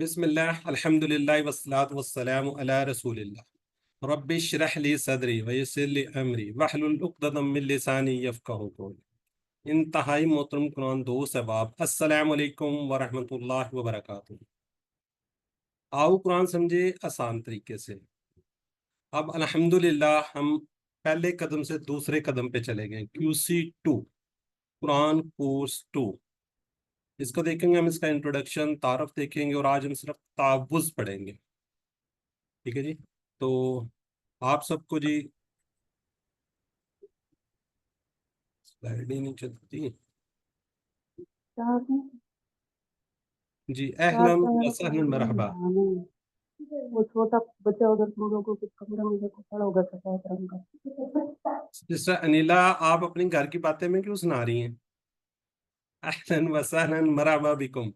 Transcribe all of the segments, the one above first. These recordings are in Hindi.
बिस्मिल्लाह अल्हम्दुलिल्लाह वस्सलातु वस्सलामु अला रसूलिल्लाह रब्बि इश्रह ली सदरी व यस्सिर ली अमरी वहलुल उक़दतम मिन लिसानी यफ़क़हू क़ौली। इंतहाई मोहतरम कुरान दोस्त अहबाब, अस्सलामु अलैकुम व रहमतुल्लाहि व बरकातुहू। आओ कुरान समझे आसान तरीके से। अब अल्हम्दुलिल्लाह हम पहले कदम से दूसरे कदम पे चले गए। QC2 कुरान कोर्स 2, इसको देखेंगे हम। इसका इंट्रोडक्शन तारफ देखेंगे और आज हम सिर्फ तावुज़ पढ़ेंगे। ठीक है जी। तो आप सबको जी स्लाइड ही नहीं चलती चार जी। चार अहलन चार व सहलन मरहबा। वो छोटा बच्चा उधर तुम लोगों को कमरे में देखो खड़ा होगा सफेद रंग का। सिस्टर अनिला, आप अपनी घर की बातें में क्यों सुना रही हैं? अहलन व सहलन मरहबा बिकुम।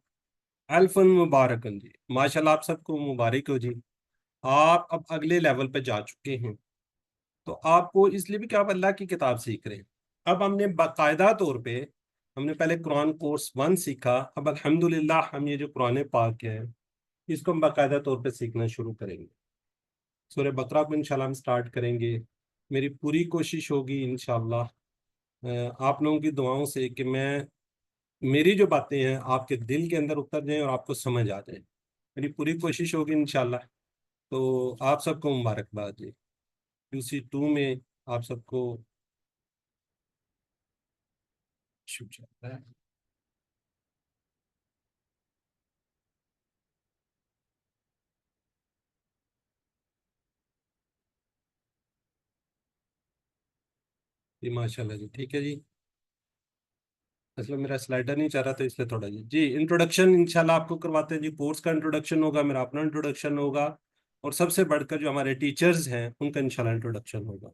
अल्फन मुबारकन जी, माशाल्लाह आप सबको मुबारक हो जी। आप अब अगले लेवल पे जा चुके हैं। तो आपको इसलिए भी कि आप अल्लाह की किताब सीख रहे हैं। अब हमने बाकायदा तौर पे, हमने पहले कुरान कोर्स 1 सीखा। अब अल्हम्दुलिल्लाह हम ये जो कुरान पाक है इसको हम बाकायदा तौर पे सीखना शुरू करेंगे। सूरह बकरा को इंशाल्लाह हम स्टार्ट करेंगे। मेरी पूरी कोशिश होगी इंशाल्लाह आप लोगों की दुआओं से कि मैं, मेरी जो बातें हैं आपके दिल के अंदर उतर जाएं और आपको समझ आ जाए। मेरी पूरी कोशिश होगी इंशाल्लाह। तो आप सबको मुबारकबाद जी। QC2 में आप सबको शुभ चल है। जी माशाल्लाह जी, ठीक है जी। मतलब मेरा स्लाइडर नहीं चाह रहा था इसलिए थोड़ा जी इंट्रोडक्शन इंशाल्लाह आपको करवाते हैं जी। कोर्स का इंट्रोडक्शन होगा, मेरा अपना इंट्रोडक्शन होगा, और सबसे बढ़कर जो हमारे टीचर्स हैं उनका इंशाल्लाह इंट्रोडक्शन होगा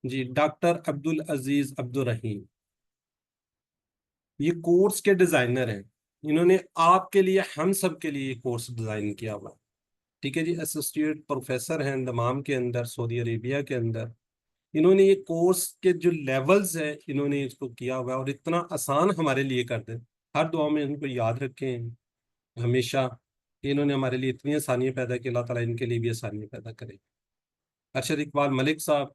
जी। डॉक्टर अब्दुल अजीज अब्दुल रहीम ये कोर्स के डिजाइनर हैं। इन्होंने आपके लिए, हम सब के लिए ये कोर्स डिजाइन किया हुआ। ठीक है जी। एसोसिएट प्रोफेसर हैं दमाम के अंदर, सऊदी अरेबिया के अंदर। इन्होंने ये कोर्स के जो लेवल्स हैं इन्होंने इसको किया हुआ है और इतना आसान हमारे लिए कर दे। हर दुआ में इनको याद रखें हमेशा कि इन्होंने हमारे लिए इतनी आसानियां पैदा की। अल्लाह ताला इनके लिए भी आसानियां पैदा करे। अरशद इकबाल मलिक साहब,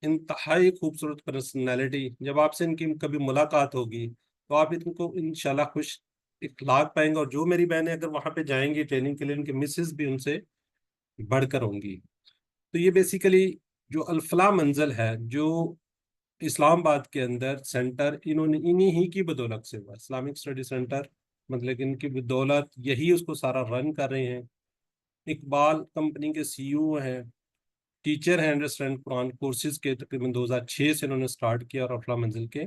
इंतहाई खूबसूरत पर्सनैलिटी। जब आपसे इनकी कभी मुलाकात होगी तो आप इनको इंशाल्लाह खुश इखलाक पाएंगे। और जो मेरी बहनें अगर वहां पे जाएंगी ट्रेनिंग के लिए, उनके मिसेस भी उनसे बढ़कर होंगी। तो ये बेसिकली जो अल्फला मंजिल है, जो इस्लामाबाद के अंदर सेंटर, इन्होंने इन्हीं ही की बदौलत से हुआ इस्लामिक स्टडी सेंटर। मतलब इनकी बदौलत यही उसको सारा रन कर रहे हैं। इकबाल कंपनी के CEO हैं, टीचर हैं अंडरस्टैंड कुरान कोर्सेज के। तकरीबन 2006 से इन्होंने स्टार्ट किया और अफला मंजिल के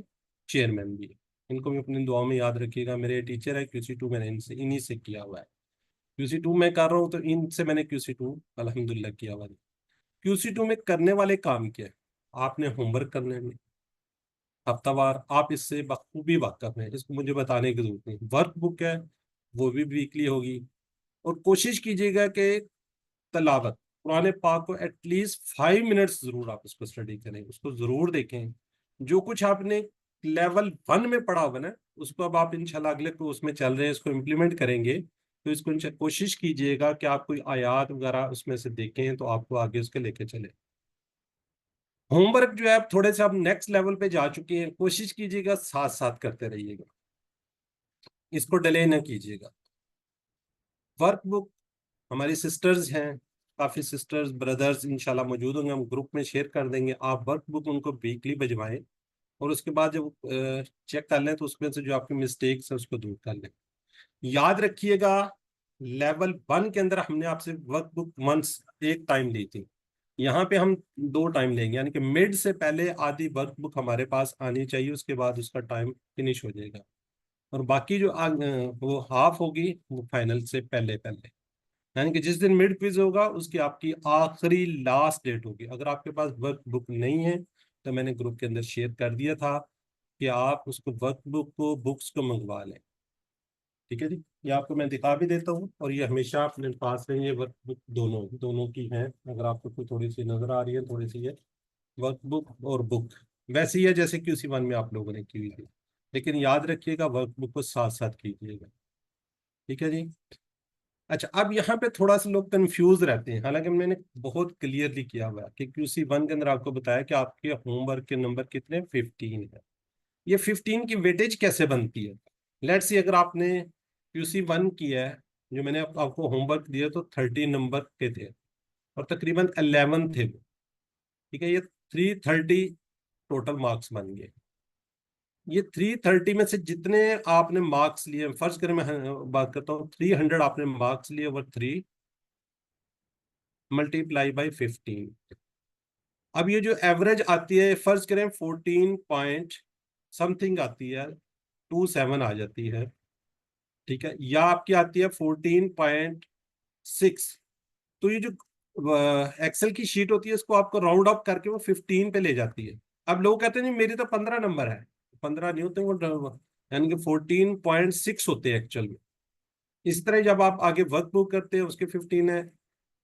चेयरमैन भी है। इनको भी अपनी दुआ में याद रखिएगा। मेरे टीचर है QC2, मैंने इनसे इन्हीं से किया हुआ है। QC2 में कर रहा हूँ तो इनसे मैंने QC2 अल्हम्दुलिल्लाह किया हुआ है। QC2 में करने वाले काम क्या है? आपने होमवर्क करने में हफ्तावार, आप इससे बखूबी वाकफ हैं, इसको मुझे बताने की जरूरत नहीं। वर्क बुक है, वो भी वीकली होगी। और कोशिश कीजिएगा कि तलावत कुरान पाक को एटलीस्ट 5 मिनट्स जरूर आप उसको स्टडी करें, उसको जरूर देखें। जो कुछ आपने लेवल 1 में पढ़ा होगा ना, उसको अब आप इंशाल्लाह अगले को उसमें चल रहे हैं, इसको इम्प्लीमेंट करेंगे। तो इसको कोशिश कीजिएगा कि आप कोई आयात वगैरह उसमें से देखें तो आपको आगे उसके लेके चले। होमवर्क जो है आप थोड़े से आप नेक्स्ट लेवल पे जा चुके हैं, कोशिश कीजिएगा साथ साथ करते रहिएगा, इसको डिले ना कीजिएगा। वर्क बुक हमारी सिस्टर्स हैं, काफ़ी सिस्टर्स ब्रदर्स इंशाल्लाह मौजूद होंगे, हम ग्रुप में शेयर कर देंगे। आप वर्क बुक उनको वीकली भिजवाएं और उसके बाद जब चेक कर लें तो उसमें से जो आपकी मिस्टेक्स है उसको दूर कर लें। याद रखिएगा, लेवल 1 के अंदर हमने आपसे वर्क बुक मंथ्स एक टाइम ली थी। यहाँ पे हम 2 टाइम लेंगे, यानी कि मिड से पहले आधी वर्क बुक हमारे पास आनी चाहिए, उसके बाद उसका टाइम फिनिश हो जाएगा। और बाकी जो वो हाफ होगी वो फाइनल से पहले पहले, यानी कि जिस दिन मिड क्विज होगा उसकी आपकी आखिरी लास्ट डेट होगी। अगर आपके पास वर्क बुक नहीं है तो मैंने ग्रुप के अंदर शेयर कर दिया था कि आप उसको वर्क बुक को बुक्स को मंगवा लें। ठीक है जी। ये आपको मैं दिखा भी देता हूँ और ये हमेशा अपने पास रहेंगे। वर्क बुक दोनों दोनों की हैं, अगर आपको कोई थोड़ी सी नजर आ रही है, थोड़ी सी ये वर्क बुक और बुक वैसी है जैसे QC1 में आप लोगों ने की हुई थी। लेकिन याद रखिएगा वर्कबुक को साथ साथ कीजिएगा। ठीक है जी। अच्छा, अब यहाँ पे थोड़ा सा लोग कंफ्यूज रहते हैं, हालांकि मैंने बहुत क्लियरली किया हुआ है कि QC1 के अंदर आपको बताया कि आपके होमवर्क के नंबर कितने, 15 है। ये 15 की वेटेज कैसे बनती है? लेट्स सी अगर आपने QC1 किया है, जो मैंने आपको होमवर्क दिया तो 30 नंबर के थे और तकरीबन 11 थे वो। ठीक है, ये 330 टोटल मार्क्स बन गए। ये 330 में से जितने आपने मार्क्स लिए, फर्ज करें मैं बात करता हूँ, 300 आपने मार्क्स लिए ओवर 3 मल्टीप्लाई बाई 15। अब ये जो एवरेज आती है, फर्ज करें 14 पॉइंट समथिंग आती है, 27 आ जाती है। ठीक है, या आपकी आती है 14.6। तो ये जो एक्सेल की शीट होती है, इसको आपको राउंड अप करके वो 15 पे ले जाती है। अब लोग कहते हैं नहीं मेरी तो 15 नंबर है। 15 नहीं होते वो, यानी कि 14.6 होते हैं एक्चुअल में। इस तरह जब आप आगे वर्क बुक करते हैं उसके 15 है।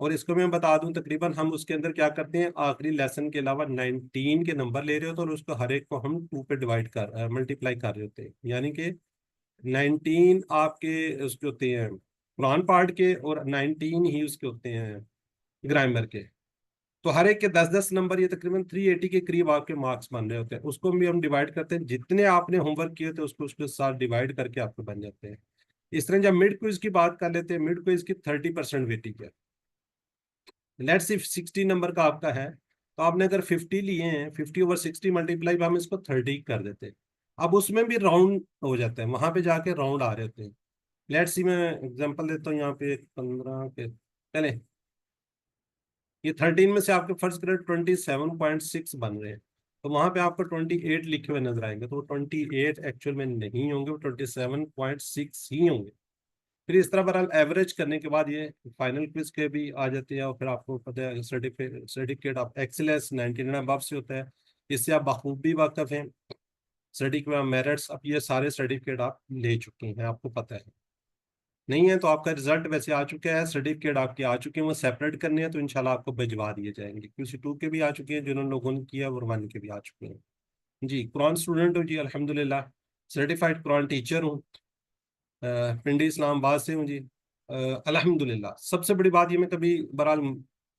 और इसको मैं बता दूं, तकरीबन हम उसके अंदर क्या करते हैं, आखिरी लेसन के अलावा 19 के नंबर ले रहे होते हैं और उसको हर एक को हम 2 पे डिवाइड कर मल्टीप्लाई कर रहे होते हैं। यानी कि 19 आपके उसके होते हैं कुरान पार्ट के, और 19 ही उसके होते हैं ग्रामर के। तो हर एक के 10-10 नंबर, ये तकरीबन 380 के करीब आपके मार्क्स बन रहे होते हैं। उसको भी हम डिवाइड करते हैं, जितने आपने होमवर्क किए थे उसको उसके साथ डिवाइड करके आपको बन जाते हैं। इस तरह जब मिड क्विज की बात कर लेते हैं, मिड क्विज की 30% वेटेज है। लेट्स इफ 60 नंबर का आपका है, तो आपने अगर 50 लिए हैं, 50/60 मल्टीप्लाई हम इसको 30 कर देते हैं। अब उसमें भी राउंड हो जाते हैं, वहां पे जाके राउंड आ रहे होते हैं। लेट्स सी मैं एग्जांपल देता हूँ, यहाँ पे 15 के पहले ये 13 में से आपके फर्स्ट ग्रेड 27.6 बन रहे हैं, तो वहां पे आपको 28 लिखे हुए नजर आएंगे, तो वो 28 एक्चुअल में नहीं होंगे, वो 27.6 ही होंगे। फिर इस तरह बहरहाल एवरेज करने के बाद ये फाइनल क्विज के भी आ जाते हैं, और फिर आपको पता है सर्टिफिकेट ऑफ एक्सीलेंस 99 अबव से होता है। इससे आप बखूबी वाकफ हैं। सर्टिफिकेट ऑफ मेरिट्स, अब ये सारे सर्टिफिकेट आप ले चुके हैं, आपको पता है। नहीं है तो आपका रिजल्ट वैसे आ चुका है, सर्टिफिकेट आपके आ चुके हैं, वो सेपरेट करने हैं तो इंशाल्लाह आपको भिजवा दिए जाएंगे। QC2 के भी आ चुके हैं जिन्होंने लोगों ने किया, और 1 के भी आ चुके हैं। जी, कुरान स्टूडेंट हूँ जी अल्हम्दुलिल्लाह। सर्टिफाइड कुरान टीचर हूँ, पिंडी इस्लामाबाद से हूँ जी। अल्हम्दुलिल्लाह, सबसे बड़ी बात ये, मैं कभी बहरहाल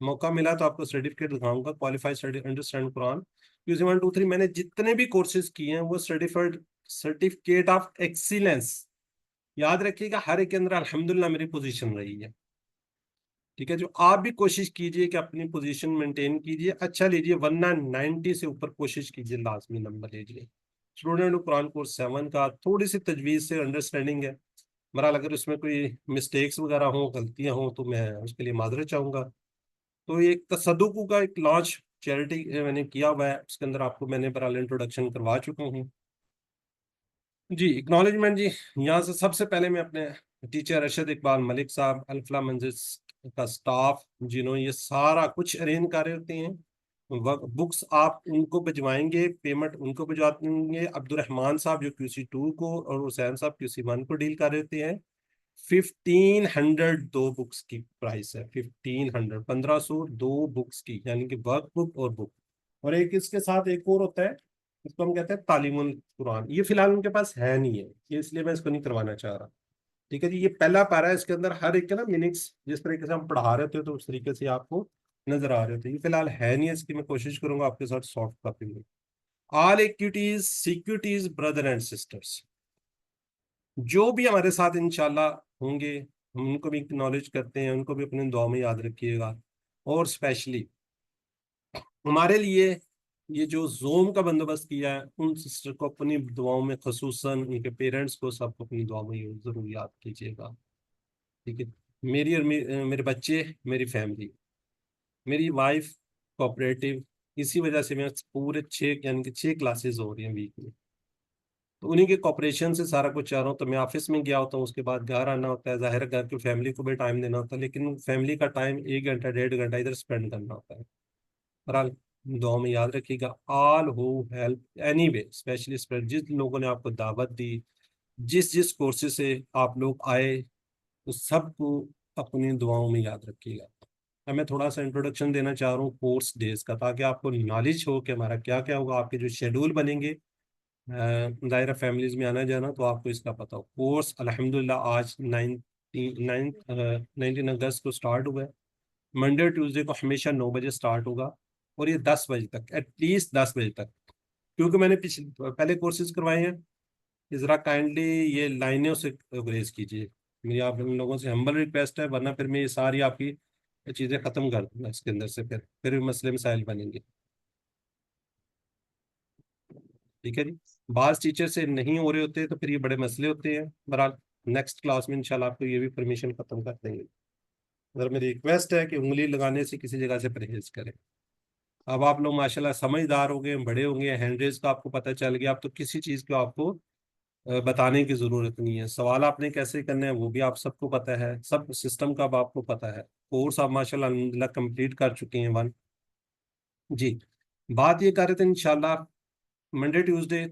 मौका मिला तो आपको सर्टिफिकेट दिखाऊंगा, क्वालिफाइड अंडरस्टैंड कुरान QC1 2 3। मैंने जितने भी कोर्सेज किए हैं वो सर्टिफाइड, सर्टिफिकेट ऑफ एक्सीलेंस, याद रखिएगा हर एक के अंदर अल्हम्दुलिल्लाह मेरी पोजीशन रही है। ठीक है, जो आप भी कोशिश कीजिए कि अपनी पोजीशन मेंटेन कीजिए, अच्छा लीजिए, वरना 90 से ऊपर कोशिश कीजिए, लाजमी नंबर लीजिए। स्टूडेंट कुरान कोर्स 7 का थोड़ी सी तजवीज़ से अंडरस्टैंडिंग है। बहरहाल अगर उसमें कोई मिस्टेक्स वगैरह हो, गलतियां हो, तो मैं उसके लिए माजरत चाहूंगा। तो ये एक तसद्दुक़ का एक लॉन्च चैरिटी मैंने किया हुआ है, उसके अंदर आपको मैंने बहरहाल इंट्रोडक्शन करवा चुका हूँ जी। एक्नॉलेजमेंट जी, यहाँ से सबसे पहले मैं अपने टीचर अरशद इकबाल मलिक साहब, अल्फला मंजिल का स्टाफ, जिन्होंने ये सारा कुछ अरेंज कर रहे होते हैं। बुक्स आप उनको भिजवाएंगे, पेमेंट उनको भिजवाएंगे। अब्दुलरहमान साहब जो QC2 को, और हुसैन साहब QC1 को डील कर रहे होते हैं। 1500 दो बुक्स की प्राइस है, 1500, 1500 दो बुक्स की, यानी कि वर्क बुक और बुक। और एक इसके साथ एक और होता है, इसको हम कहते हैं तालीमुल कुरान। ये फिलहाल उनके पास है नहीं है, ये इसलिए मैं इसको नहीं करवाना चाह रहा। ठीक है जी, ये पहला पारा है, इसके अंदर हर एक के ना मीनिंग्स जिस तरीके से हम पढ़ा रहे थे तो उस तरीके से आपको नजर आ रहे थे। ये फिलहाल है नहीं है, इसकी मैं कोशिश करूंगा आपके साथ सॉफ्ट कॉपी में। All equities securities brother and sisters, जो भी हमारे साथ इंशाल्लाह होंगे, हम उनको भी नॉलेज करते हैं, उनको भी अपने दुआ में याद रखिएगा। और स्पेशली हमारे लिए ये जो जोम का बंदोबस्त किया है, उन सिस्टर को अपनी दुआओं में, खसूसन उनके पेरेंट्स को, सबको अपनी दुआ में जरूर याद कीजिएगा। ठीक है, मेरी और मेरे बच्चे, मेरी फैमिली, मेरी वाइफ कोऑपरेटिव, इसी वजह से मैं पूरे 6 यानी कि 6 क्लासेस हो रही हैं वीक में, तो उन्हीं के कॉपरेशन से सारा कुछ चाह रहा हूँ। तो मैं ऑफिस में गया होता हूँ, उसके बाद घर आना होता है, जाहिर है घर की फैमिली को भी टाइम देना होता है, लेकिन फैमिली का टाइम 1 घंटा 1.5 घंटा इधर स्पेंड करना होता है। बहरहाल दुआ में याद रखिएगा, all who help any way, specially spread, जिस लोगों ने आपको दावत दी, जिस जिस कोर्सेज से आप लोग आए, उस सबको अपनी दुआओं में याद रखिएगा। अब मैं थोड़ा सा इंट्रोडक्शन देना चाह रहा हूँ कोर्स डेज का, ताकि आपको नॉलेज हो कि हमारा क्या क्या होगा, आपके जो शेड्यूल बनेंगे दायरा फैमिलीज में आना जाना, तो आपको इसका पता हो। कोर्स अल्हम्दुलिल्लाह आज 19 अगस्त को स्टार्ट हुआ है। मंडे ट्यूसडे को हमेशा 9 बजे स्टार्ट होगा, और ये 10 बजे तक, एटलीस्ट 10 बजे तक, क्योंकि मैंने पिछले पहले कोर्सेज करवाए हैं। ज़रा काइंडली ये लाइनें से गुरेज कीजिए, मेरी आप इन लोगों से हम्बल रिक्वेस्ट है, वरना फिर मैं ये सारी आपकी चीज़ें ख़त्म कर दूंगा इसके अंदर से, फिर मसले मसाइल बनेंगे। ठीक है जी। बास टीचर से नहीं हो रहे होते तो फिर ये बड़े मसले होते हैं। बहरहाल नेक्स्ट क्लास में इंशाल्लाह आपको ये भी परमिशन खत्म कर देंगे। अगर मेरी रिक्वेस्ट है कि उंगली लगाने से किसी जगह से परहेज करें। अब आप लोग माशाल्लाह समझदार हो गए, बड़े होंगे, हैंडरेज का आपको पता चल गया, अब तो किसी चीज़ को आपको बताने की ज़रूरत नहीं है। सवाल आपने कैसे करने हैं वो भी आप सबको पता है, सब सिस्टम का अब आपको पता है। कोर्स आप माशाल्लाह अल्हम्दुलिल्लाह कंप्लीट कर चुके हैं वन। जी। बात ये कर रहे थे इंशाल्लाह मंडे ट्यूसडे,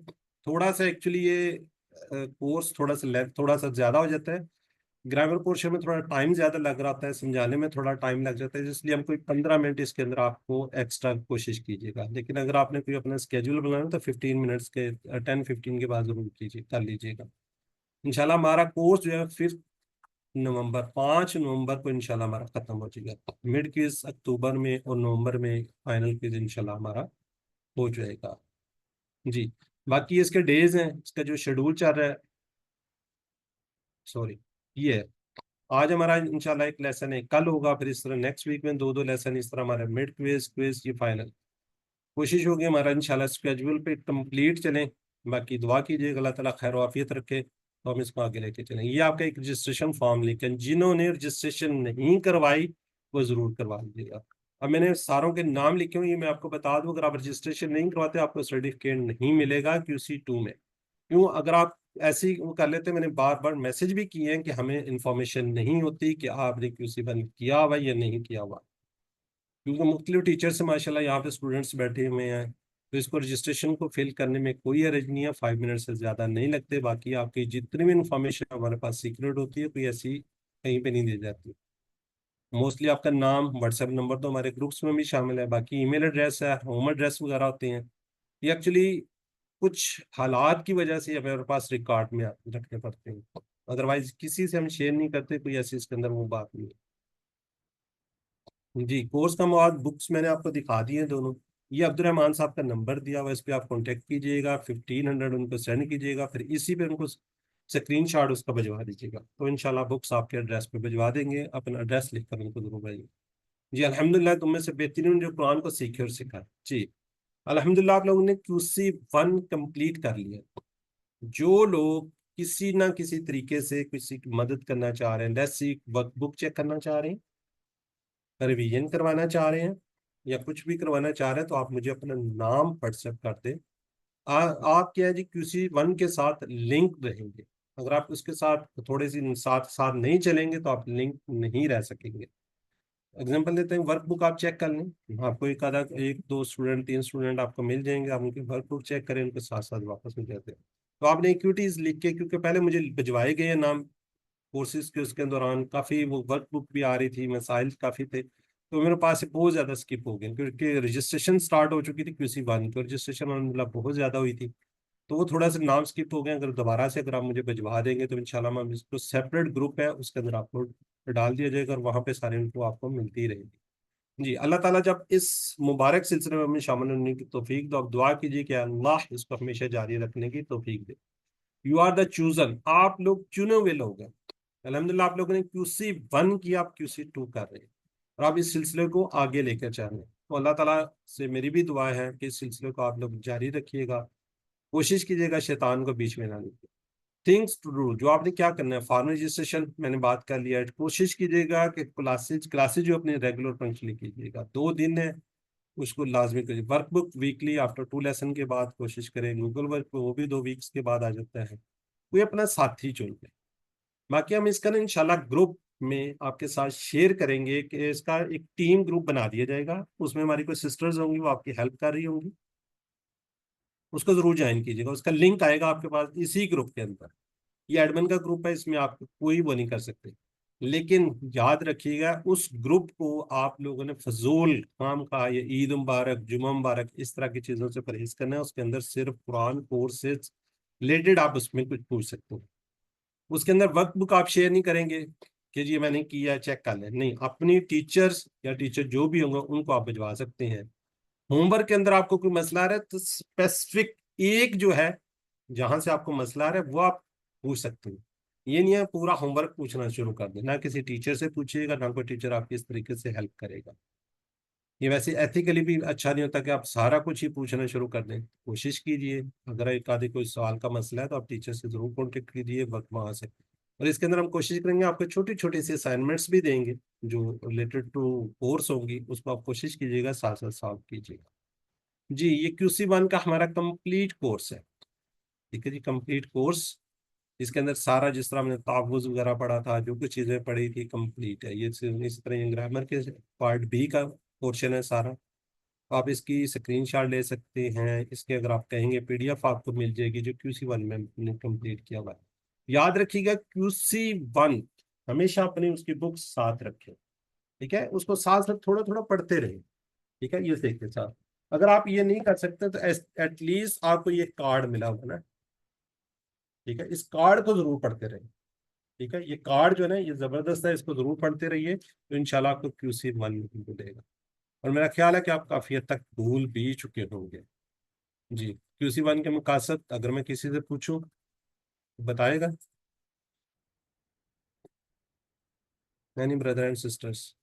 थोड़ा सा एक्चुअली ये कोर्स थोड़ा सा लेंथ थोड़ा सा ज़्यादा हो जाता है। ग्रामर पोर्शन में थोड़ा टाइम ज़्यादा लग रहा है, समझाने में थोड़ा टाइम लग जाता है, इसलिए हम कोई 15 मिनट इसके अंदर आपको एक्स्ट्रा कोशिश कीजिएगा। लेकिन अगर आपने कोई अपना स्केड्यूल बनाना तो 15 मिनट्स के 10-15 के बाद जरूर कीजिए, कर लीजिएगा। इंशाल्लाह हमारा कोर्स जो है 5 नवंबर को इंशाल्लाह हमारा खत्म हो जाएगा। मिड क्विज अक्टूबर में और नवंबर में फाइनल क्विज इंशाल्लाह हमारा हो जाएगा। जी। बाकी इसके डेज हैं, इसका जो शेड्यूल चल रहा है, सॉरी, ये है। आज हमारा इंशाल्लाह एक लेसन है, कल होगा, फिर इस तरह नेक्स्ट वीक में दो दो लेसन, इस तरह हमारा मिड क्विज क्विज ये फाइनल। कोशिश होगी हमारा इंशाल्लाह स्केड्यूल पे कंप्लीट चलें। बाकी दुआ कीजिएगा अल्लाह ताला खैर वाफियत रखे, तो हम इसको आगे लेके चलें। ये आपका एक रजिस्ट्रेशन फॉर्म, लेकिन जिन्होंने रजिस्ट्रेशन नहीं करवाई वो ज़रूर करवा लीजिएगा। अब मैंने सारों के नाम लिखे हुए, ये मैं आपको बता दूं, अगर आप रजिस्ट्रेशन नहीं करवाते आपको सर्टिफिकेट नहीं मिलेगा QC2 में। क्यों? अगर आप ऐसे ही वो कर लेते, मैंने बार बार मैसेज भी किए हैं कि हमें इंफॉर्मेशन नहीं होती कि आपने QC1 किया हुआ या नहीं किया हुआ, क्योंकि मुख्तलिफ टीचर से माशाल्लाह यहाँ पे स्टूडेंट्स बैठे हुए हैं। तो इसको रजिस्ट्रेशन को फिल करने में कोई हर्ज नहीं है, 5 मिनट से ज़्यादा नहीं लगते। बाकी आपकी जितनी भी इंफॉर्मेशन हमारे पास सीक्रेट होती है, कोई ऐसी कहीं पे नहीं दी जाती। मोस्टली आपका नाम, व्हाट्सएप नंबर तो हमारे ग्रुप्स में भी शामिल है, बाकी ईमेल एड्रेस है, होम एड्रेस वगैरह होते हैं। ये एक्चुअली कुछ हालात की वजह से हमारे पास रिकॉर्ड में रखने पड़ते हैं, अदरवाइज किसी से हम शेयर नहीं करते, कोई ऐसी इसके अंदर वो बात नहीं है। जी। कोर्स का मवाद बुक्स मैंने आपको दिखा दी है दोनों। ये अब्दुलरहमान साहब का नंबर दिया हुआ है, इस पर आप कांटेक्ट कीजिएगा, 1500 उनको सेंड कीजिएगा, फिर इसी पे उनको स्क्रीन शॉट उसका भिजवा दीजिएगा, तो इंशाल्लाह बुक्स आपके एड्रेस पे भिजवा देंगे। अपना एड्रेस लिख कर उनको जरूर भेजिए। जी अल्हम्दुलिल्लाह, तुम में से बेहतरीन जो कुरान को सीखे और सिखाए। जी अल्हम्दुलिल्लाह, आप लोगों ने QC1 कंप्लीट कर लिया। जो लोग किसी ना किसी तरीके से किसी की मदद करना चाह रहे हैं, लेट्स सी वर्कबुक चेक करना चाह रहे हैं, रिवीजन करवाना चाह रहे हैं, या कुछ भी करवाना चाह रहे हैं, तो आप मुझे अपना नाम व्हाट्सएप कर दें। आप क्या है जी, QC1 के साथ लिंक रहेंगे। अगर आप उसके साथ थोड़े सी साथ साथ नहीं चलेंगे तो आप लिंक नहीं रह सकेंगे। एग्जांपल देते हैं, वर्कबुक आप चेक कर लें, आपको एक आधा एक दो स्टूडेंट तीन स्टूडेंट आपको मिल जाएंगे, आप उनकी वर्कबुक चेक करें, उनके साथ साथ वापस हो जाते हैं। तो आपने एक्टिविटीज लिख के, क्योंकि पहले मुझे भिजवाए गए हैं नाम कोर्सेज के, उसके दौरान काफ़ी वो वर्कबुक भी आ रही थी, मसाइल काफ़ी थे, तो मेरे पास से बहुत ज़्यादा स्किप हो गए, क्योंकि रजिस्ट्रेशन स्टार्ट हो चुकी थी QC1 की, रजिस्ट्रेशन अलहमदिल्ला बहुत ज़्यादा हुई थी, तो वो थोड़ा सा नाम स्किप हो गए। अगर दोबारा से अगर आप मुझे भिजवा देंगे तो इंशाल्लाह हम इसको सेपरेट ग्रुप है उसके अंदर आपको डाल दिया जाएगा, और वहाँ पे सारे इनको आपको मिलती ही रहेगी। जी। अल्लाह ताला जब इस मुबारक सिलसिले में हमें शामिल होने की तौफीक दो, आप दुआ कीजिए कि अल्लाह इसको हमेशा जारी रखने की तौफीक दे। यू आर द चूजन, आप लोग चुने हुए लोग हैं। अल्हम्दुलिल्लाह, आप लोगों ने QC1 किया, आप QC2 कर रहे हैं, और आप इस सिलसिले को आगे लेकर चल रहे हैं। तो अल्लाह ताला से मेरी भी दुआ है कि इस सिलसिले को आप लोग जारी रखिएगा, कोशिश कीजिएगा शैतान को बीच में लाने की। थिंग्स टू डू, जो आपने क्या करना है, फॉर्मल रजिस्ट्रेशन मैंने बात कर लिया है। कोशिश कीजिएगा कि क्लासेज क्लासेज जो अपने रेगुलर पंक्चुअली कीजिएगा, 2 दिन है उसको लाजमी करिए। वर्कबुक वीकली आफ्टर 2 लेसन के बाद कोशिश करें। गूगल वर्क वो भी 2 वीक्स के बाद आ जाता है। कोई अपना साथी चुन लें। बाकी हम इसका ना इंशाल्लाह ग्रुप में आपके साथ शेयर करेंगे कि इसका एक टीम ग्रुप बना दिया जाएगा, उसमें हमारी कोई सिस्टर्स होंगी, वो आपकी हेल्प कर रही होंगी, उसको जरूर ज्वाइन कीजिएगा। उसका लिंक आएगा आपके पास इसी ग्रुप के अंदर। ये एडमिन का ग्रुप है, इसमें आप कोई वो नहीं कर सकते। लेकिन याद रखिएगा उस ग्रुप को आप लोगों ने फजूल काम का या ईद मुबारक जुमा मुबारक इस तरह की चीज़ों से परहेज करना है। उसके अंदर सिर्फ कुरान कोर्स से रिलेटेड आप उसमें कुछ पूछ सकते हो। उसके अंदर वर्क बुक आप शेयर नहीं करेंगे कि जी मैंने किया चेक कर लें, नहीं, अपनी टीचर्स या टीचर जो भी होंगे उनको आप भिजवा सकते हैं। होमवर्क के अंदर आपको कोई मसला आ रहा है तो स्पेसिफिक एक जो है जहां से आपको मसला आ रहा है वो आप पूछ सकते हैं। ये नहीं है पूरा होमवर्क पूछना शुरू कर देना, किसी टीचर से पूछिएगा ना कोई टीचर आपकी इस तरीके से हेल्प करेगा। ये वैसे एथिकली भी अच्छा नहीं होता कि आप सारा कुछ ही पूछना शुरू कर दें। कोशिश कीजिए, अगर एक आधे कोई सवाल का मसला है तो आप टीचर से जरूर कॉन्टेक्ट कीजिए वक्त वहां से। और इसके अंदर हम कोशिश करेंगे आपको छोटी छोटी सी असाइनमेंट्स भी देंगे जो रिलेटेड टू कोर्स होंगी, उसको आप कोशिश कीजिएगा साथ साथ सॉल्व कीजिएगा। जी, ये QC1 का हमारा कंप्लीट कोर्स है। ठीक है जी, कंप्लीट कोर्स। इसके अंदर सारा जिस तरह हमने तावुज़ वगैरह पढ़ा था, जो कुछ चीज़ें पढ़ी थी, कंप्लीट है ये। इस तरह ये ग्रामर के पार्ट बी का पोर्शन है सारा। आप इसकी स्क्रीनशॉट ले सकते हैं। इसके अगर आप कहेंगे PDF आपको मिल जाएगी जो QC1 में हमने कंप्लीट किया हुआ है। याद रखिएगा QC1 हमेशा अपनी उसकी बुक साथ रखें। ठीक है, उसको साथ साथ थोड़ा थोड़ा पढ़ते रहें। ठीक है, ये देखते साथ। अगर आप ये नहीं कर सकते तो एटलीस्ट आपको ये कार्ड मिला होगा ना। ठीक है, इस कार्ड को जरूर पढ़ते रहिए। ठीक है, ये कार्ड जो है ना ये जबरदस्त है, इसको जरूर पढ़ते रहिए तो इंशाल्लाह आपको QC1 मिलेगा। और मेरा ख्याल है कि आप काफी हद तक भूल भी चुके होंगे। जी, QC1 के मकासद अगर मैं किसी से पूछूं तो बताएगा यानी ब्रदर एंड सिस्टर्स?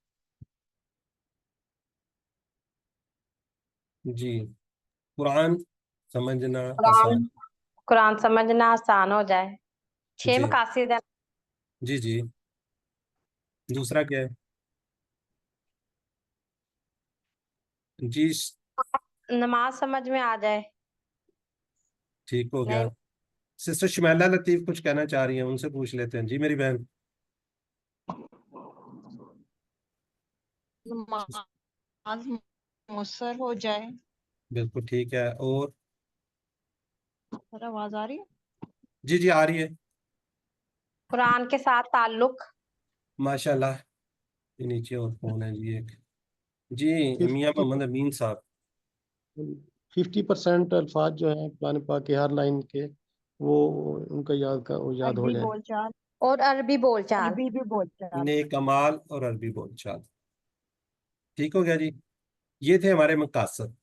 जी, कुरान समझना कुरान आसान। कुरान समझना आसान हो जाए। 6 जी मकासद है। जी जी। दूसरा क्या है? जी, नमाज समझ में आ जाए। ठीक हो गया। नहीं, सिस्टर शुमैला लतीफ कुछ कहना चाह रही हैं, उनसे पूछ लेते हैं। जी मेरी बहन। नमाज मुयस्सर हो जाए। बिल्कुल ठीक है। और सर आवाज आ रही है? जी जी आ रही है। कुरान के साथ ताल्लुक। माशाल्लाह। ये नीचे और फोन है जी एक। जी, मियां 50 मोहम्मद अमीन साहब। 50% अल्फाज जो हैं कुरान पाक के हर लाइन के वो उनका वो याद हो अरबी जाए। बोलचाल। और अरबी बोलचाल। अरबी भी बोलचाल। नेक अमाल और अरबी बोलचाल। ठीक हो गया जी। ये थे हमारे मकासद।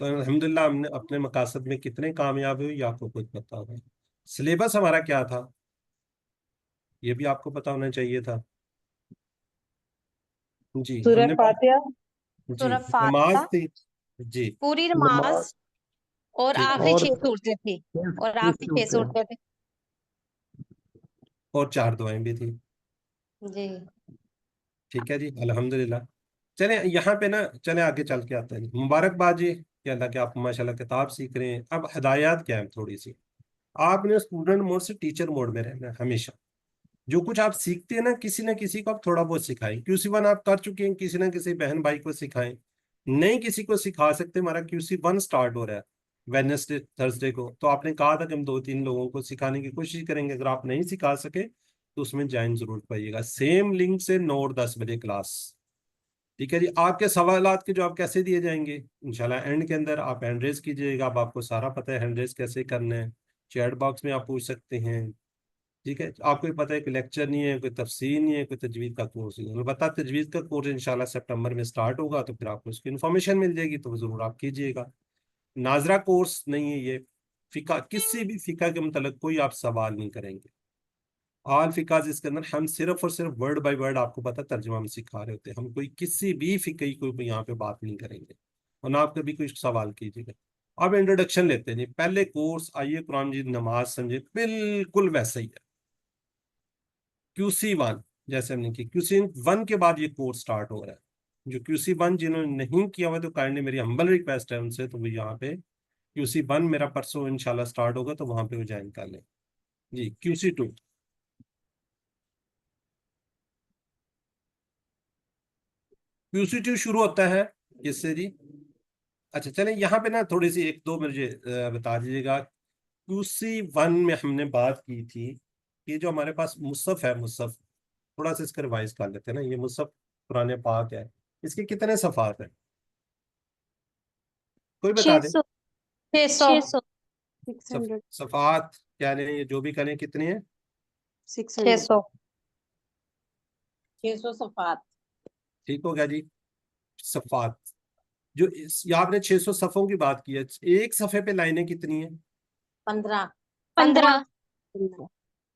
तो अल्हम्दुलिल्लाह हमने अपने मकासद में कितने कामयाब हुए ये आपको खुद पता होगा। सिलेबस हमारा क्या था ये भी आपको पता होना चाहिए था। जी, सूरह हमने फातिहा। जी सूरह नमाज फातिहा, थी। जी पूरी नमाज नमाज। और ठीक है। आखिरी और 6 सूरतें थी। और आखिरी 6 सूरतें। सूरतें थी। और 4 दुआएं भी थी। जी। ठीक है जी, अल्हम्दुलिल्लाह। चले यहाँ पे ना, चले आगे चल के आते हैं। मुबारकबाद जी कि अल्लाह के आप माशाल्लाह किताब सीख रहे हैं। अब हदायत क्या है थोड़ी सी। आपने स्टूडेंट मोड से टीचर मोड में रहना है हमेशा। जो कुछ आप सीखते हैं ना किसी को आप थोड़ा बहुत सिखाएं। QC1 आप कर चुके हैं, किसी ना किसी बहन भाई को सिखाएं। नहीं किसी को सिखा सकते, हमारा QC1 स्टार्ट हो रहा है वेडनेसडे थर्सडे को। तो आपने कहा था कि हम 2-3 लोगों को सिखाने की कोशिश करेंगे। अगर आप नहीं सिखा सके तो उसमें ज्वाइन जरूर पाइएगा। सेम लिंक से 9 और 10 बजे क्लास। ठीक है जी, आपके सवालात के जवाब कैसे दिए जाएंगे इंशाल्लाह एंड के अंदर आप हैंड रेज कीजिएगा। अब आपको सारा पता है हैंड रेज कैसे करना है। चैट बॉक्स में आप पूछ सकते हैं। ठीक है, आपको भी पता है कि लेक्चर नहीं है, कोई तफसीर नहीं है, कोई तजवीज़ का कोर्स नहीं है। अलबत्ता तजवीज़ का कोर्स इंशाल्लाह सितंबर में स्टार्ट होगा तो फिर आपको उसकी इन्फॉर्मेशन मिल जाएगी तो वो ज़रूर आप कीजिएगा। नाजरा कोर्स नहीं है ये। फिका किसी भी फिका के मतलब कोई आप सवाल नहीं करेंगे। ऑल फिकाज इसके अंदर हम सिर्फ और सिर्फ वर्ड बाय वर्ड आपको पता तर्जुमा में सिखा रहे होते हैं। हम कोई किसी भी फिका की कोई यहाँ पे बात नहीं करेंगे और ना आप कभी कोई सवाल कीजिएगा। अब इंट्रोडक्शन लेते हैं जी। पहले कोर्स आइए कुरान जी नमाज समझे बिल्कुल वैसे ही है। QC1 जैसे हमने की QC1 के बाद ये कोर्स स्टार्ट हो रहा है। जो QC1 जिन्होंने नहीं किया हुआ तो काइंडली मेरी हम्बल रिक्वेस्ट है उनसे, तो वो यहाँ पे QC1 मेरा परसों इंशाल्लाह स्टार्ट होगा तो वहां पे वो ज्वाइन कर लें। जी, QC2। QC2 शुरू होता है किससे जी? अच्छा चलें यहाँ पे ना थोड़ी सी एक दो मुझे बता दीजिएगा। QC1 में हमने बात की थी कि जो हमारे पास मुसहफ है, मुसहफ थोड़ा सा इसका रिवाइज कर लेते हैं ना। ये मुसहफ कुरान पाक है, इसके कितने सफ़ात हैं, कोई बता दे। 600 600 सफ़ात क्या लें, ये जो भी करें कितनी है, 600 600 सफात। ठीक हो गया जी। सफ़ात जो ये आपने 600 सफ़ों की बात की है, एक सफ़े पे लाइनें कितनी है, 15 15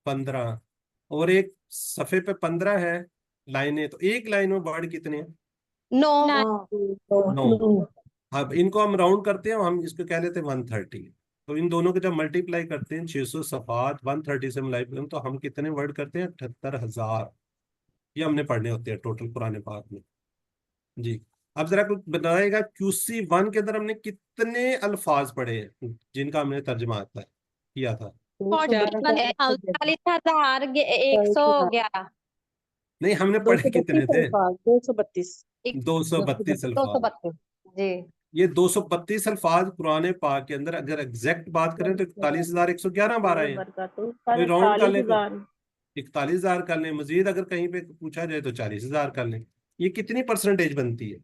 15। और एक सफ़े पे 15 है लाइनें, तो एक लाइन में वर्ड कितने हैं, 9 9। अब इनको हम राउंड करते हैं, हम इसको कह लेते हैं 130। तो इन दोनों को जब मल्टीप्लाई करते हैं 600 सफ़ात 130 से मल्टीप्लाई, तो हम कितने वर्ड करते हैं, 78,000। ये हमने पढ़ने होते हैं टोटल कुरान पाक में जी। अब जरा कुछ बताएगा, QC1 के अंदर हमने कितने अल्फाज पढ़े हैं जिनका हमने तर्जमा आता है किया था। 48,111 नहीं, हमने पढ़े कितने 232 थे, अल्फाज 232 232 अल्फाज। 232 जी। ये 232 अल्फाज कुरान पाक के अंदर अगर एग्जैक्ट बात करें तो 41,111 बार आए हैं। कोई राउंड कर ले तो 41,000 कर लें, मजीद अगर कहीं पे पूछा जाए तो 40,000 कर लें। ये कितनी परसेंटेज बनती है,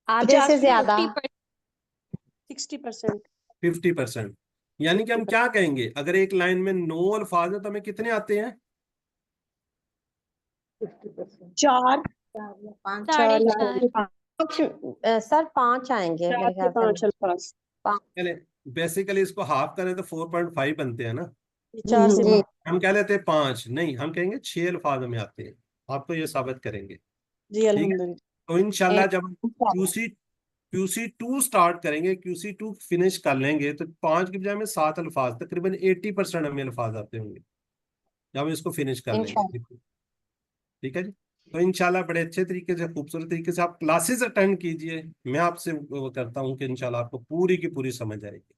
आधे से ज्यादा 60%। 50%। यानी कि हम क्या कहेंगे, अगर एक लाइन में 9 अल्फाज है तो हमें कितने आते हैं, 4 5 4 सर 5 आएंगे मेरे ख्याल से। 5 अल्फाज। चले बेसिकली इसको हाफ करें तो 4.5 बनते हैं ना। 4 से जी। हम क्या लेते हैं 5, नहीं हम कहेंगे 6 अल्फाज हमें आते हैं। आपको ये साबित करेंगे, जी ठीक है। अल्हम्दुलिल्लाह। तो इंशाल्लाह जब QC2 स्टार्ट करेंगे, QC2 फिनिश कर लेंगे, तो 5 की बजाय में 7 अल्फाज, तकरीबन 80% हमें अल्फाज आते होंगे जब हम इसको फिनिश कर लेंगे, इंशाल्लाह। ठीक है जी। तो इंशाल्लाह बड़े अच्छे तरीके से, खूबसूरत तरीके से आप क्लासेस अटेंड कीजिए। मैं आपसे वो करता हूँ कि इंशाल्लाह आपको पूरी की पूरी समझ आएगी।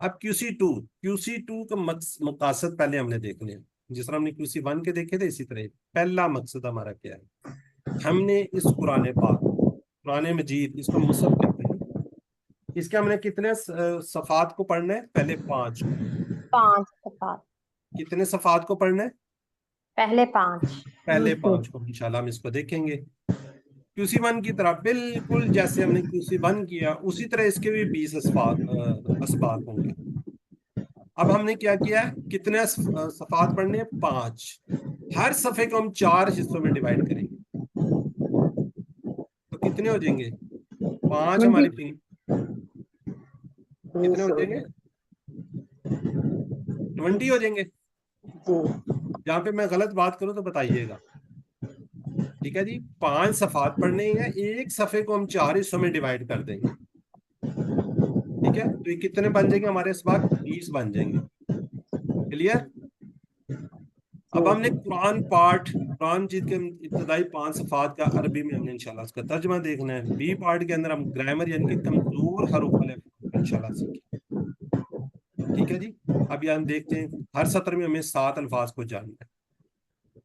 अब QC2 का मकसद पहले हमने देखने हैं, जिस तरह हमने QC1 के देखे थे, इसी तरह पहला मकसद हमारा क्या है, हमने इस कुरान पाक, कुरान मजीद, इसको मुसहफ कहते हैं, इसके हमने कितने सफ़ात को पढ़ना है, पहले 5। 5 सफात, कितने सफ़ात को पढ़ना है, पहले 5। पहले 5 को। इंशाल्लाह हम इसको देखेंगे QC1 की तरह, बिल्कुल जैसे हमने QC1 किया उसी तरह इसके भी 20 असबाक होंगे। अब हमने क्या किया, कितने सफ़ात पढ़ने हैं, 5। हर सफ़े को हम 4 हिस्सों में डिवाइड करेंगे, तो कितने हो जाएंगे, 5 हमारी कितने हो जाएंगे, 20 हो जाएंगे। जहां पे मैं गलत बात करूं तो बताइएगा, ठीक है जी। 5 सफ़ात पढ़ने हैं, एक सफ़े को हम 4 हिस्सों में डिवाइड कर देंगे, ठीक है। तो ये कितने बन जाएंगे हमारे असबाक, 20 बन जाएंगे। क्लियर। अब हमने कुरान जीत के इब्तदाई 5 सफ़ात का अरबी में हमने इंशाल्लाह उसका तर्जमा देखना है। बी पार्ट के अंदर हम ग्रामर यानी कि कमजोर हरूफ वाले इंशाल्लाह सीखें, ठीक है जी। अब यहाँ हम देखते हैं, हर सत्र में हमें 7 अल्फाज को जानना है।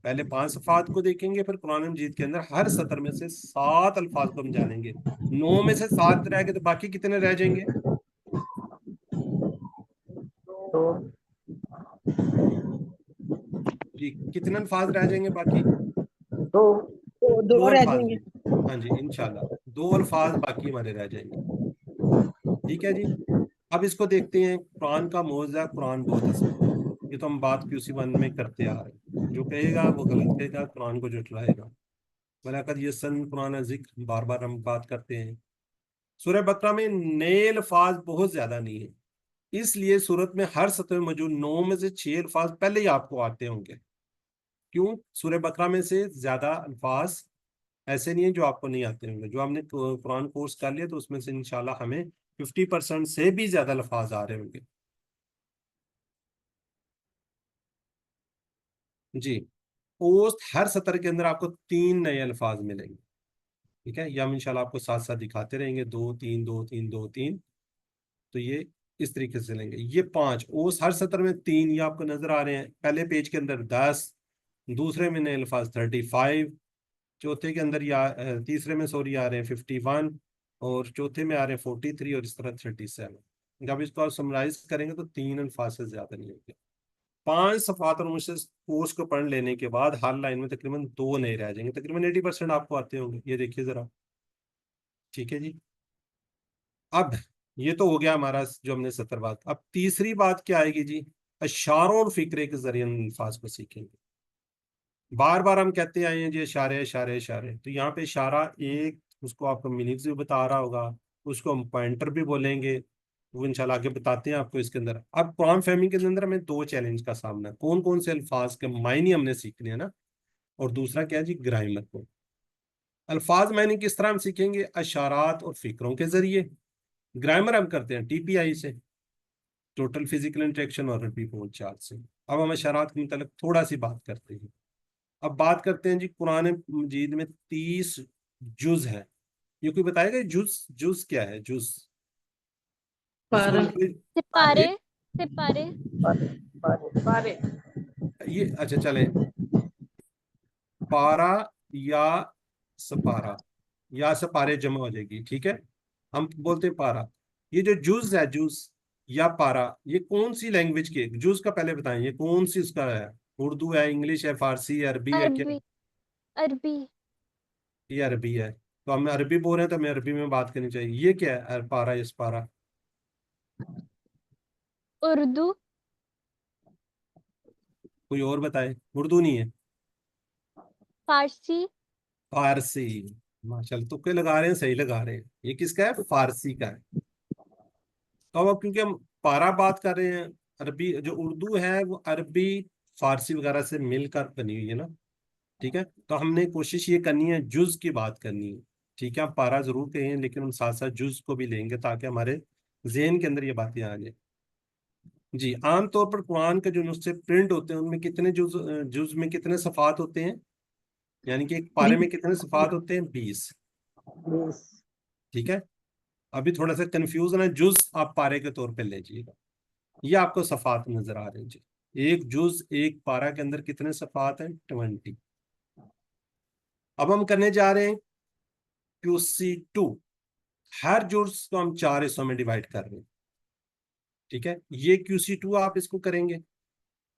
पहले 5 सफ़ात को देखेंगे, फिर कुरान मजीद के अंदर हर सत्र में से 7 अल्फाज को हम जानेंगे। 9 में से 7 रह गए तो बाकी कितने रह जाएंगे, जी कितने अल्फाज रह जाएंगे बाकी, दो 2 रह अल्फाज। जाएंगे। हाँ जी, इंशाल्लाह 2 अल्फाज बाकी हमारे रह जाएंगे, ठीक है जी। अब इसको देखते हैं, कुरान का मौजूदा, कुरान बहुत आसान। ये तो हम बात QC1 में करते आ रहे हैं, जो कहेगा वो गलत कहेगा, कुरान को जुटलाएगा। वलाकद यस्सरना कुरान जिक्र, बार बार हम बात करते हैं। सूरह बकरा में नए अल्फाज बहुत ज्यादा नहीं है, इसलिए सूरत में हर सतह में मौजूद 9 में से 6 अल्फाज पहले ही आपको आते होंगे। क्यों, सूरह बकरा में से ज्यादा अल्फाज ऐसे नहीं है जो आपको नहीं आते होंगे। जो हमने कुरान कोर्स कर लिया तो उसमें से इंशाल्लाह हमें 50% से भी ज्यादा अल्फाज आ रहे होंगे जी। पोस्ट हर सत्र के अंदर आपको 3 नए अल्फाज मिलेंगे, ठीक है। ये हम इंशाल्लाह आपको साथ साथ दिखाते रहेंगे, 2 3 2 3 2 3। तो ये इस तरीके से लेंगे, ये 5 ओस हर सत्र में 3, ये आपको नजर आ रहे हैं। पहले पेज के अंदर 10, दूसरे में नए अल्फाज 35, चौथे के अंदर या तीसरे में सॉरी आ रहे हैं 51, और चौथे में आ रहे हैं 43, और इस तरह 37। जब इसको आप समराइज करेंगे तो 3 अल्फाज से ज्यादा नहीं होंगे। 5 सफ़ात और मुझसे कोर्स को पढ़ लेने के बाद हर लाइन में तकरीबन 2 नए रह जाएंगे, तकरीबन 80% आपको आते होंगे। ये देखिए जरा, ठीक है जी। अब ये तो हो गया हमारा जो हमने 70 बात। अब तीसरी बात क्या आएगी जी, इशारों और फिक्रे के जरिए अल्फाज को सीखेंगे। बार बार हम कहते आए हैं जी इशारे इशारे इशारे, तो यहाँ पे इशारा एक उसको आपको मीनिंग्स भी बता रहा होगा, उसको हम पॉइंटर भी बोलेंगे, वो इंशाल्लाह आगे बताते हैं आपको। इसके अंदर अब कुरान फहमी के अंदर हमें 2 चैलेंज का सामना है, कौन कौन से अल्फाज के मायने हमने सीखने हैं ना, और दूसरा क्या है जी, ग्रामर को। अल्फाज मायने किस तरह हम सीखेंगे, इशारात और फिक्रों के जरिए। ग्रामर हम करते हैं TPI से, टोटल फिजिकल इंटरेक्शन और रबी बोलचाल से। अब हम इशारात के मतलब थोड़ा सी बात करते हैं। अब बात करते हैं जी, कुरान मजीद में 30 जुज है। ये कोई बताएगा जुज, जुज क्या है जुज? पारा सिपारे सिपारे पारे पारे पारे ये अच्छा चले, पारा या सपारा, या सपारे जमा हो जाएगी, ठीक है, हम बोलते हैं पारा। ये जो जूस है, जूस या पारा, ये कौन सी लैंग्वेज के जूस का पहले बताएं, ये कौन सी उसका है? उर्दू है, इंग्लिश है, फारसी है, अरबी है, क्या? अरबी अरबी ये अरबी है। तो हम अरबी बोल रहे हैं तो हमें अरबी में बात करनी चाहिए। ये क्या है, पारा इस पारा? उर्दू कोई और बताए, उर्दू नहीं है, फारसी फारसी। माशाल्लाह, तुक्के लगा रहे हैं, सही लगा रहे हैं। ये किसका है, फारसी का है। तो अब क्योंकि हम पारा बात कर रहे हैं, अरबी जो उर्दू है वो अरबी फारसी वगैरह से मिलकर बनी हुई है ना, ठीक है। तो हमने कोशिश ये करनी है जुज की बात करनी है, ठीक है। आप पारा जरूर कहें लेकिन हम साथ साथ जुज को भी लेंगे ताकि हमारे जेहन के अंदर ये बातें आ जाए। जी, आमतौर पर कुरान के जो नुस्खे प्रिंट होते हैं उनमें कितने जुज, जुज में कितने सफ़ात होते हैं, यानी कि एक पारे में कितने सफ़ात होते हैं, 20, 20 ठीक है। अभी थोड़ा सा कंफ्यूजन है, जुज आप पारे के तौर पे लीजिएगा। ये आपको सफ़ात नजर आ रहे हैं जी, एक जुज एक पारा के अंदर कितने सफ़ात हैं, 20। अब हम करने जा रहे हैं QC2। हर जुज को हम 4 हिस्सों में डिवाइड कर रहे हैं, ठीक है। ये QC2 आप इसको करेंगे,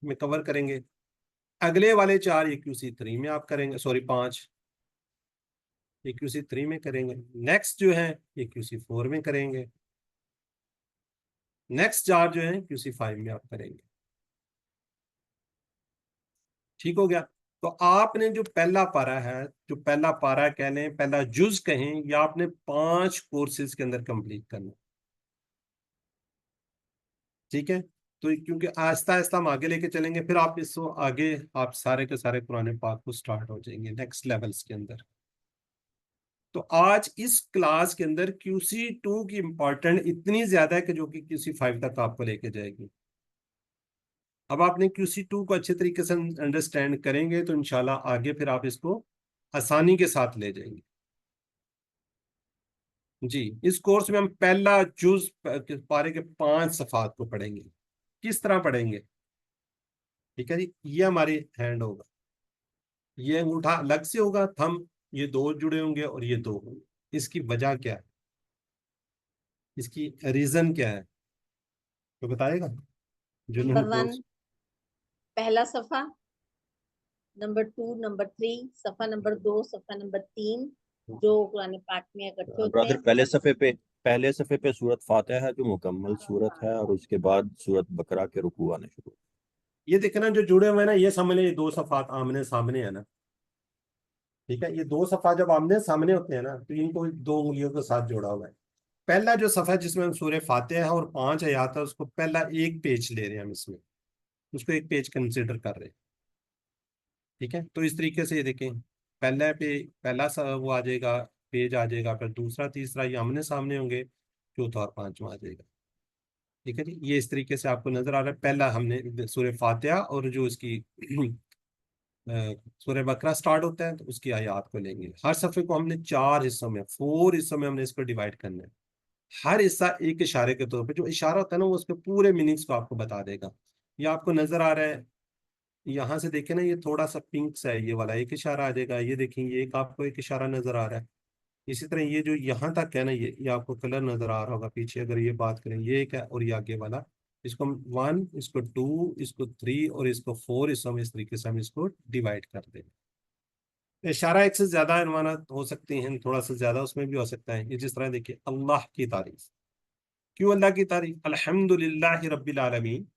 में कवर करेंगे। अगले वाले 4 ये QC3 में आप करेंगे, सॉरी 5 ये QC3 में करेंगे। नेक्स्ट जो है ये QC4 में करेंगे। नेक्स्ट 4 जो है QC5 में आप करेंगे, ठीक हो गया। तो आपने जो पहला पारा है, जो पहला पारा कह लें, पहला जुज कहें, या आपने 5 कोर्सेज के अंदर कंप्लीट करना, ठीक है। तो क्योंकि आहिस्ता आहिस्ता हम आगे लेके चलेंगे, फिर आप इसको आगे आप सारे के सारे कुरान पाक को स्टार्ट हो जाएंगे नेक्स्ट लेवल्स के अंदर। तो आज इस क्लास के अंदर QC2 की इंपॉर्टेंट इतनी ज्यादा है कि जो कि QC5 तक आपको लेके जाएगी। अब आपने QC2 को अच्छे तरीके से अंडरस्टैंड करेंगे तो इंशाल्लाह आगे फिर आप इसको आसानी के साथ ले जाएंगे। जी, इस कोर्स में हम पहला जुज पारे के 5 सफ़ात को पढ़ेंगे। किस तरह पढ़ेंगे, ठीक है जी। ये हमारी हैंड होगा, ये अंगूठा अलग से होगा, थंब, ये 2 जुड़े होंगे और ये 2 होंगे। इसकी वजह क्या है, इसकी रीजन क्या है, तो बताएगा जो नंबर उन्होंने 1 पहला सफा, नंबर 2 नंबर 3 सफा, नंबर 2 सफा, नंबर 3 जो कुरान पाक में इकट्ठे होते ब्रदर हैं। पहले सफ़े पे सूरत फातिहा है जो मुकम्मल सूरत है, और उसके बाद सूरत बकरा के रुकू आने शुरू। ये देखना जो जुड़े हुए हैं ना, ये समझ लें ये 2 सफ़ात आमने सामने है ना, ठीक है। ये 2 सफ़ा जब आमने सामने होते हैं ना तो इनको 2 उंगलियों के साथ जोड़ा हुआ है। पहला जो सफ़ा जिसमें हम सूरह फातिहा है और 5 आयत है, उसको पहला एक पेज ले रहे हैं हम, इसमें उसको एक पेज कंसिडर कर रहे हैं, ठीक है। तो इस तरीके से ये देखें, पहला पे पहला वो आ जाएगा, पेज आ जाएगा, फिर दूसरा तीसरा ये आमने सामने होंगे, चौथा और 5वां आ जाएगा, ठीक है जी। ये इस तरीके से आपको नजर आ रहा है। पहला हमने सूरह फातिहा और जो इसकी सूरह बकरा स्टार्ट होता है तो उसकी आयत को लेंगे। हर सफ़े को हमने 4 हिस्सों में, 4 हिस्सों में हमने इसको डिवाइड करना है। हर हिस्सा एक इशारे के तौर पे, जो इशारा होता है ना वो उसके पूरे मीनिंग्स को आपको बता देगा। ये आपको नजर आ रहा है, यहाँ से देखें ना, ये थोड़ा सा पिंक सा है, ये वाला एक इशारा आ जाएगा। ये देखें, ये एक आपको एक इशारा नजर आ रहा है। इसी तरह ये जो यहाँ तक है ना, ये आपको कलर नजर आ रहा होगा पीछे, अगर ये बात करें, ये एक है और ये आगे वाला इसको हम 1, इसको 2, इसको 3 और इसको 4, इस तरीके से हम इसको डिवाइड कर देंगे। इशारा एक से ज्यादा इनवानात हो सकते हैं, थोड़ा सा ज्यादा उसमें भी हो सकता है। ये जिस तरह देखिए, अल्लाह की तारीफ। क्यों अल्लाह की तारीफ? अल्हम्दुलिल्लाहि रब्बिल आलमीन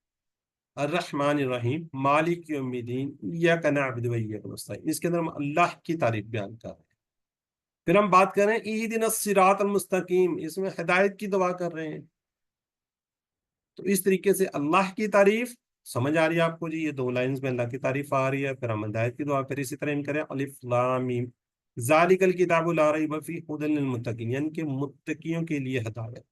अर्रहमानिर रहीम मालिक यौमिद्दीन इय्याका नअबुदु व इय्याका नस्तईन। इसके अंदर हम अल्लाह की तारीफ बयान कर रहे हैं। फिर हम बात कर रहे हैं इहदिनस सिरातल मुस्तकीम, इसमें हिदायत की दुआ कर रहे हैं। तो इस तरीके से अल्लाह की तारीफ समझ आ रही है आपको जी, ये 2 लाइंस में अल्लाह की तारीफ आ रही है। फिर हम हिदायत की दुआ, फिर इसी तरह हम करें अलिफ लाम मीम ज़ालिकल किताबु ला रैब फीह हुदल लिल मुत्तकीन, यानी कि मुत्तकियों के लिए हिदायत।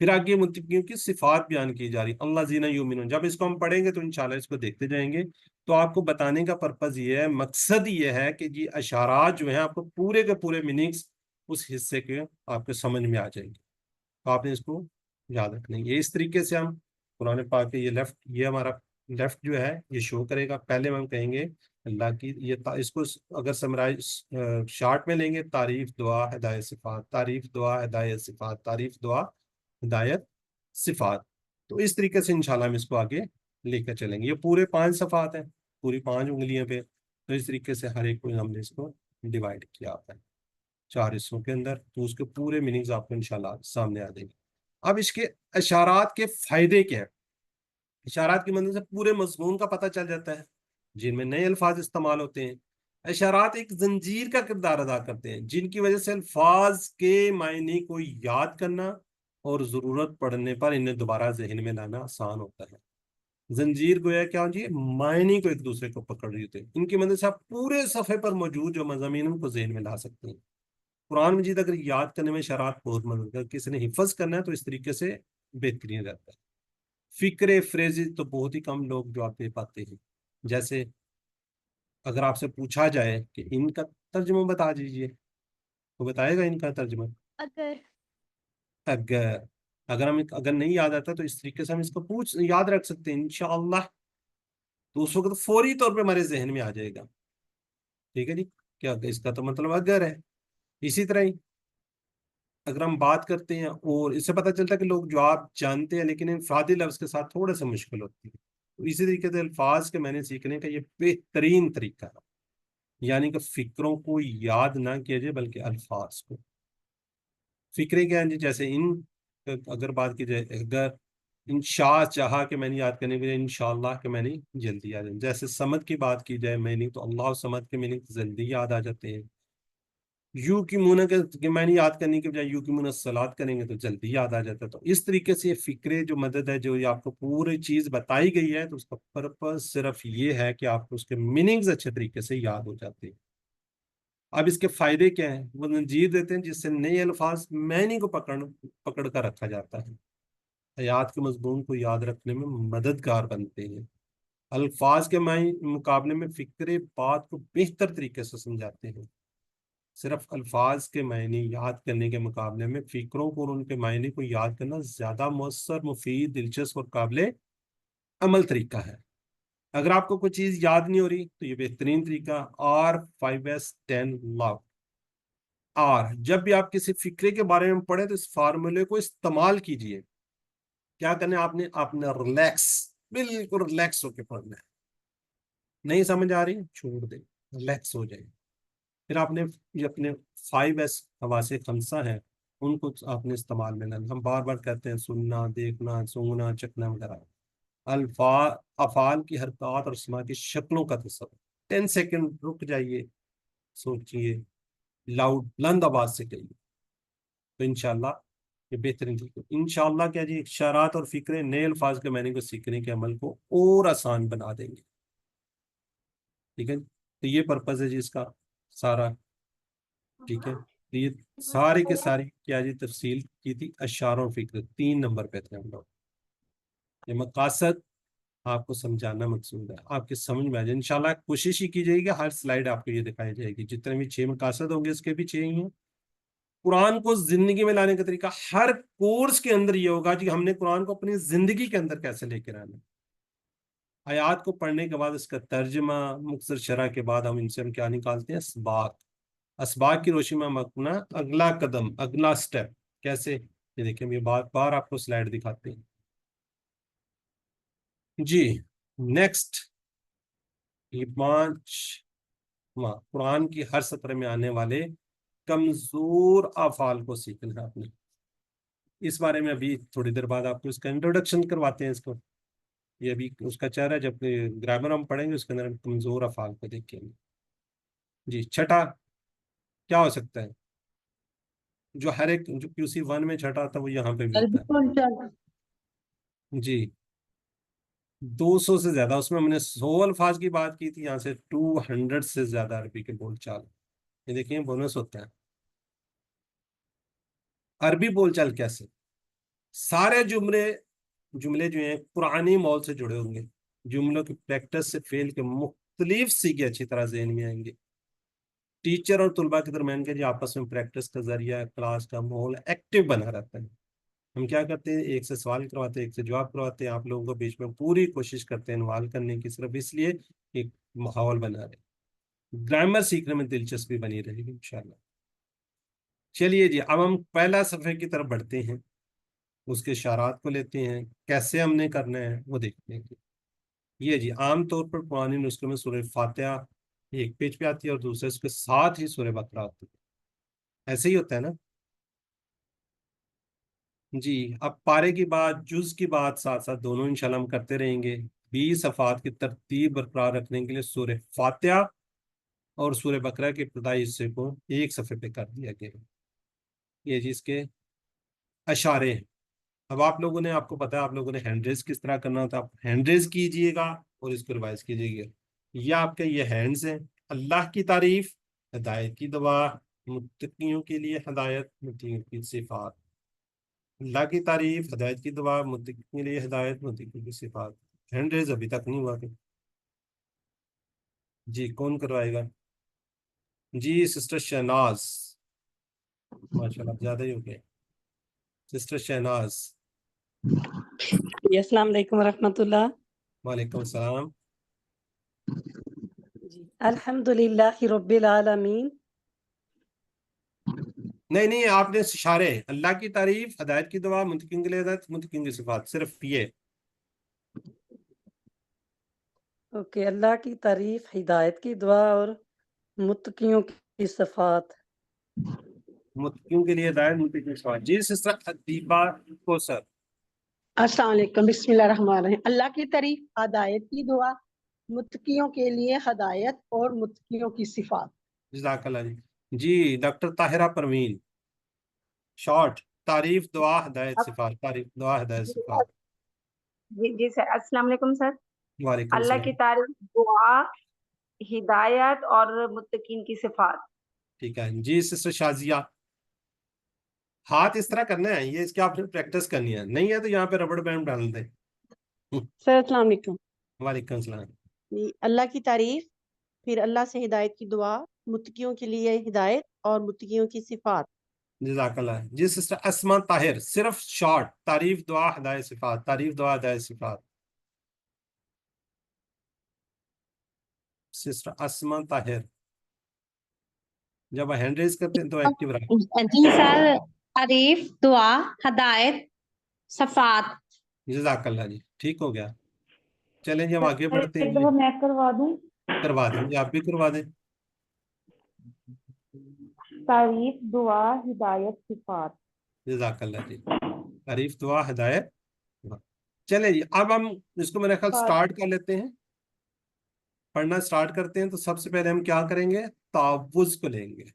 फिर आगे मुत्तकियों की सिफात बयान की जा रही, अल्लाज़ीना युमिनून। जब इसको हम पढ़ेंगे तो इंशाल्लाह इसको देखते जाएंगे। तो आपको बताने का पर्पज ये है, मकसद ये है कि जी अशारात जो है आपको पूरे के पूरे मीनिंग्स उस हिस्से के आपके समझ में आ जाएंगे। तो आपने इसको याद रखना है। ये इस तरीके से हम कुरान पाक के ये हमारा लेफ्ट जो है ये शो करेगा। पहले हम कहेंगे अल्लाह की इसको अगर समराइज शार्ट में लेंगे, तारीफ दुआ हिदायत सिफात, तारीफ दुआ हिदायत सिफात, तारीफ दुआ हिदायत सिफात। तो इस तरीके से इंशाल्लाह हम इसको आगे लेकर चलेंगे। ये पूरे 5 सफात हैं, पूरी 5 उंगलियों पे। तो इस तरीके से हर एक को हमने इसको डिवाइड किया होता है 4 हिस्सों के अंदर। तो उसके पूरे मीनिंग्स आपको इंशाल्लाह सामने आ जाएंगे। अब इसके इशारात के फायदे क्या है? इशारात की मदद से पूरे मजमून का पता चल जाता है, जिनमें नए अल्फाज इस्तेमाल होते हैं। इशारात एक जंजीर का किरदार अदा करते हैं, जिनकी वजह से अल्फाज के मायने को याद करना और ज़रूरत पड़ने पर इन्हें दोबारा जहन में लाना आसान होता है। जंजीर गोया क्या होती है? मायने को एक दूसरे को पकड़ रही होती है। इनकी मदद से आप पूरे सफ़े पर मौजूद जो मज़ामीन उनको जहन में ला सकते हैं। कुरान मजीद अगर याद करने में इशारात बहुत मदद कर, किसी ने हिफज करना है तो इस तरीके से बेहतरीन रहता है। फिक्रे फ्रेजेस तो बहुत ही कम लोग जवाब दे पाते हैं। जैसे अगर आपसे पूछा जाए कि इनका तर्जुमा बता दीजिए, तो बताएगा इनका तर्जुमा? अगर अगर अगर नहीं याद आता तो इस तरीके से हम इसको याद रख सकते हैं इंशाअल्लाह। तो उस वक्त फौरी तौर पे हमारे जहन में आ जाएगा। ठीक है जी, क्या इसका तो मतलब अगर है। इसी तरह ही अगर हम बात करते हैं, और इससे पता चलता है कि लोग जवाब जानते हैं लेकिन इनफरादी लफ्ज के साथ थोड़ा सा मुश्किल होती है। तो इसी तरीके से अल्फाज के मैंने सीखने का ये बेहतरीन तरीका है, यानी कि फिक्रों को याद ना किया जाए बल्कि अल्फाज को। फिक्रे क्या है जी? जैसे इन अगर बात की जाए, अगर इंशा चाहा कि मैंने याद करने के लिए इंशाअल्लाह के मैंने जल्दी याद है। जैसे समद की बात की जाए मीनिंग, तो अल्लाह समद के मीनिंग जल्दी याद आ जाते हैं। यू की मुना के मैंने याद करने के बजाय यू की मुना सलात करेंगे तो जल्दी याद आ जाता है। तो इस तरीके से ये फिक्रे जो मदद है, जो ये आपको पूरी चीज बताई गई है, तो उसका पर्पज सिर्फ ये है कि आपको उसके मीनिंग्स अच्छे तरीके से याद हो जाते हैं। अब इसके फायदे क्या हैं? वो नजीर देते हैं जिससे नए अल्फाज मैनी को पकड़ कर रखा जाता है, हयात के मजमून को याद रखने में मददगार बनते हैं। अल्फाज के मुकाबले में फिक्रे बात को बेहतर तरीके से समझाते हैं। सिर्फ अल्फाज के मायने याद करने के मुकाबले में फिक्रों को और उनके मायने को याद करना ज्यादा मौसर, मुफीद, दिलचस्प और काबिल अमल तरीका है। अगर आपको कोई चीज याद नहीं हो रही तो ये बेहतरीन तरीका R5S10 लॉग। और जब भी आप किसी फिक्रे के बारे में पढ़े तो इस फार्मूले को इस्तेमाल कीजिए। क्या करना है आपने? आपने बिल्कुल रिलैक्स होकर पढ़ना है। नहीं समझ आ रही, छोड़ दे, रिलैक्स हो जाए। फिर आपने ये अपने 5S हवासे खमसा है, उनको आपने इस्तेमाल में लाना। हम बार बार कहते हैं सुनना, देखना, सूंघना, चखना वगैरह। अल्फा अफाल की हरकत और समा की शक्लों का तस्वर। 10 सेकंड रुक जाइए, सोचिए, लाउड बुलंद आवाज से कहिए। तो इंशाल्लाह ये बेहतरीन तरीके इंशाल्लाह क्या जी, इशारात और फिक्रे नए अल्फाज के मायने को सीखने के अमल को और आसान बना देंगे। ठीक है, तो ये पर्पज है जी इसका सारा। ठीक है, तो ये सारे के सारे क्या जी तफसील की थी। अशार और फिक्र 3 नंबर पे थे हम लोग। ये मकासद आपको समझाना मकसूद है, आपके समझ में आ जाए। इंशाल्लाह कोशिश ही की जाएगी हर स्लाइड आपको ये दिखाई जाएगी। जितने भी 6 मकासद होंगे इसके भी 6 ही हैं। कुरान को जिंदगी में लाने का तरीका हर कोर्स के अंदर ये होगा कि हमने कुरान को अपनी जिंदगी के अंदर कैसे लेकर आना। आयात को पढ़ने के बाद इसका तर्जमा, मुख्तसर शरह के बाद हम क्या निकालते हैं? असबाक। असबाक की रोशनी में हम अपना अगला कदम, अगला स्टेप कैसे, ये देखिए, ये बार बार आपको स्लाइड दिखाते हैं। जी नेक्स्ट, ये 5 कुरान की हर सत्र में आने वाले कमजोर अफ़ाल को सीखना है आपने। इस बारे में अभी थोड़ी देर बाद आपको इसका इंट्रोडक्शन करवाते हैं इसको। ये अभी उसका चेहरा है, जब ग्रामर हम पढ़ेंगे उसके अंदर हम कमजोर अफ़ाल को देखेंगे। जी छठा क्या हो सकता है, जो हर एक जो QC1 में छठा था वो यहाँ पे भी होता है। जी 200 से ज्यादा, उसमें हमने 100 अल्फाज की बात की थी, यहाँ से 200 से ज्यादा अरबी के बोलचाल। ये देखिए बोनस होता है। अरबी बोलचाल कैसे, सारे जुमले जुमले जो हैं पुरानी मौल से जुड़े होंगे। जुमलों की प्रैक्टिस से फेल के मुख्तलिफ सीखे अच्छी तरह ज़हन में आएंगे। टीचर और तुलबा के दरमियान के जो आपस में प्रैक्टिस का जरिया, क्लास का माहौल एक्टिव बना रहता है। हम क्या करते हैं, एक से सवाल करवाते हैं, एक से जवाब करवाते हैं, आप लोगों को बीच में पूरी कोशिश करते हैं इन्वॉल्व करने की, सिर्फ इसलिए एक माहौल बना रहे, ग्रामर सीखने में दिलचस्पी बनी रहेगी इंशाल्लाह। चलिए जी, अब हम पहला सफ़े की तरफ बढ़ते हैं, उसके इशारात को लेते हैं, कैसे हमने करना है वो देखते हैं। ये जी आमतौर पर पुरानी नुस्खे में सूरह फातिहा एक पेज पे आती है और दूसरे उसके साथ ही सूरह बकरा आती है, ऐसे ही होता है ना जी। अब पारे की बात, जुज की बात साथ साथ दोनों इंशाल्लाह हम करते रहेंगे। 20 सफ़ात की तरतीब बरकरार रखने के लिए सूरह फातिहा और सूरह बकरा के इब्तिदाई हिस्से को एक सफ़े पे कर दिया गया। ये जी इसके अशारे हैं। अब आप लोगों ने, आपको पता है आप लोगों ने हैंड रेज किस तरह करना था, आप हैंड रेज कीजिएगा और इसको रिवाइज कीजिएगा। ये आपके ये हैंड्स हैं। अल्लाह की तारीफ, हिदायत की दुआ, मुत्तकियों के लिए हिदायत, मुत्तकियों की सिफात। अल्लाह की तारीफ, हिदायत की दुआ, मुत्तकियों के लिए हिदायत, मुत्तकियों की सिफात। हैंड रेज अभी तक नहीं हुआ कि जी कौन करवाएगा? जी सिस्टर शहनाज, माशाल्लाह ज्यादा ही हो गया। सिस्टर शहनाज, अस्सलाम वालेकुम रहमतुल्लाह। वालेकुम सलाम। अल्हम्दुलिल्लाहि रब्बिल आलमीन। नहीं नहीं, आपने इशारे, अल्लाह की तारीफ, हिदायत की दुआ, मुत्तकीन के लिए हिदायत, मुत्तकीन की सिफात, सिर्फ ये। ओके, अल्लाह की तारीफ, हिदायत की दुआ और मुत्तकियों की सिफात। मुत्तकीन के लिए हिदायत, मुत्तकीन की सिफात। जी सिस्टर अदीबा को सर। अस्सलाम वालेकुम, बिस्मिल्लाहिर्रहमानिर्रहीम। अल्लाह की तारीफ, हिदायत की दुआ, मुत्तकियों के लिए हिदायत और मुत्तकियों की सिफात। जज़ाकल्लाह जी। जी डॉक्टर ताहिरा परवीन, शॉर्ट, तारीफ दुआ हिदायत सिफात, तारीफ दुआ हिदायत सिफात। जी जी सर, अस्सलाम वालेकुम सर। वालेकुम अल्लाह की सलाम। तारीफ, दुआ, हिदायत और मुत्तकीन की सिफात। ठीक है जी सिस्टर शाजिया, हाथ इस तरह करना है, ये इसकी आपने प्रैक्टिस करनी है, नहीं है तो यहाँ पे रबड़ बैंड डाल दें। सर अस्सलाम वालेकुम। वालेकुम सलाम। अल्लाह की तारीफ, फिर अल्लाह से हिदायत की दुआ, मुत्तकियों के लिए हिदायत और मुत्तकियों की सिफात। जज़ाकल्लाह जी सिस्टर अस्मा ताहिर, सिर्फ शॉर्ट, तारीफ दुआ हिदायत सिफात, तारीफ दुआ हिदायत सिफात। सिस्टर अस्मा ताहिर, जब हैंड रेज करते हैं तो एक्टिव रहा। जी सर, तारीफ, दुआ, हिदायत, सफात। जज़ाकल्लाह जी, ठीक हो गया। चलें जी हम आगे बढ़ते हैं एक जी। दफा मैं करवा दूं। करवा दें जी, आप भी करवा दें। तारीफ, दुआ, हिदायत, सिफात। जज़ाकल्लाह जी, तारीफ दुआ हिदायत। चलें जी, अब हम इसको मेरे ख्याल स्टार्ट कर लेते हैं, पढ़ना स्टार्ट करते हैं। तो सबसे पहले हम क्या करेंगे, तावुज़ को लेंगे।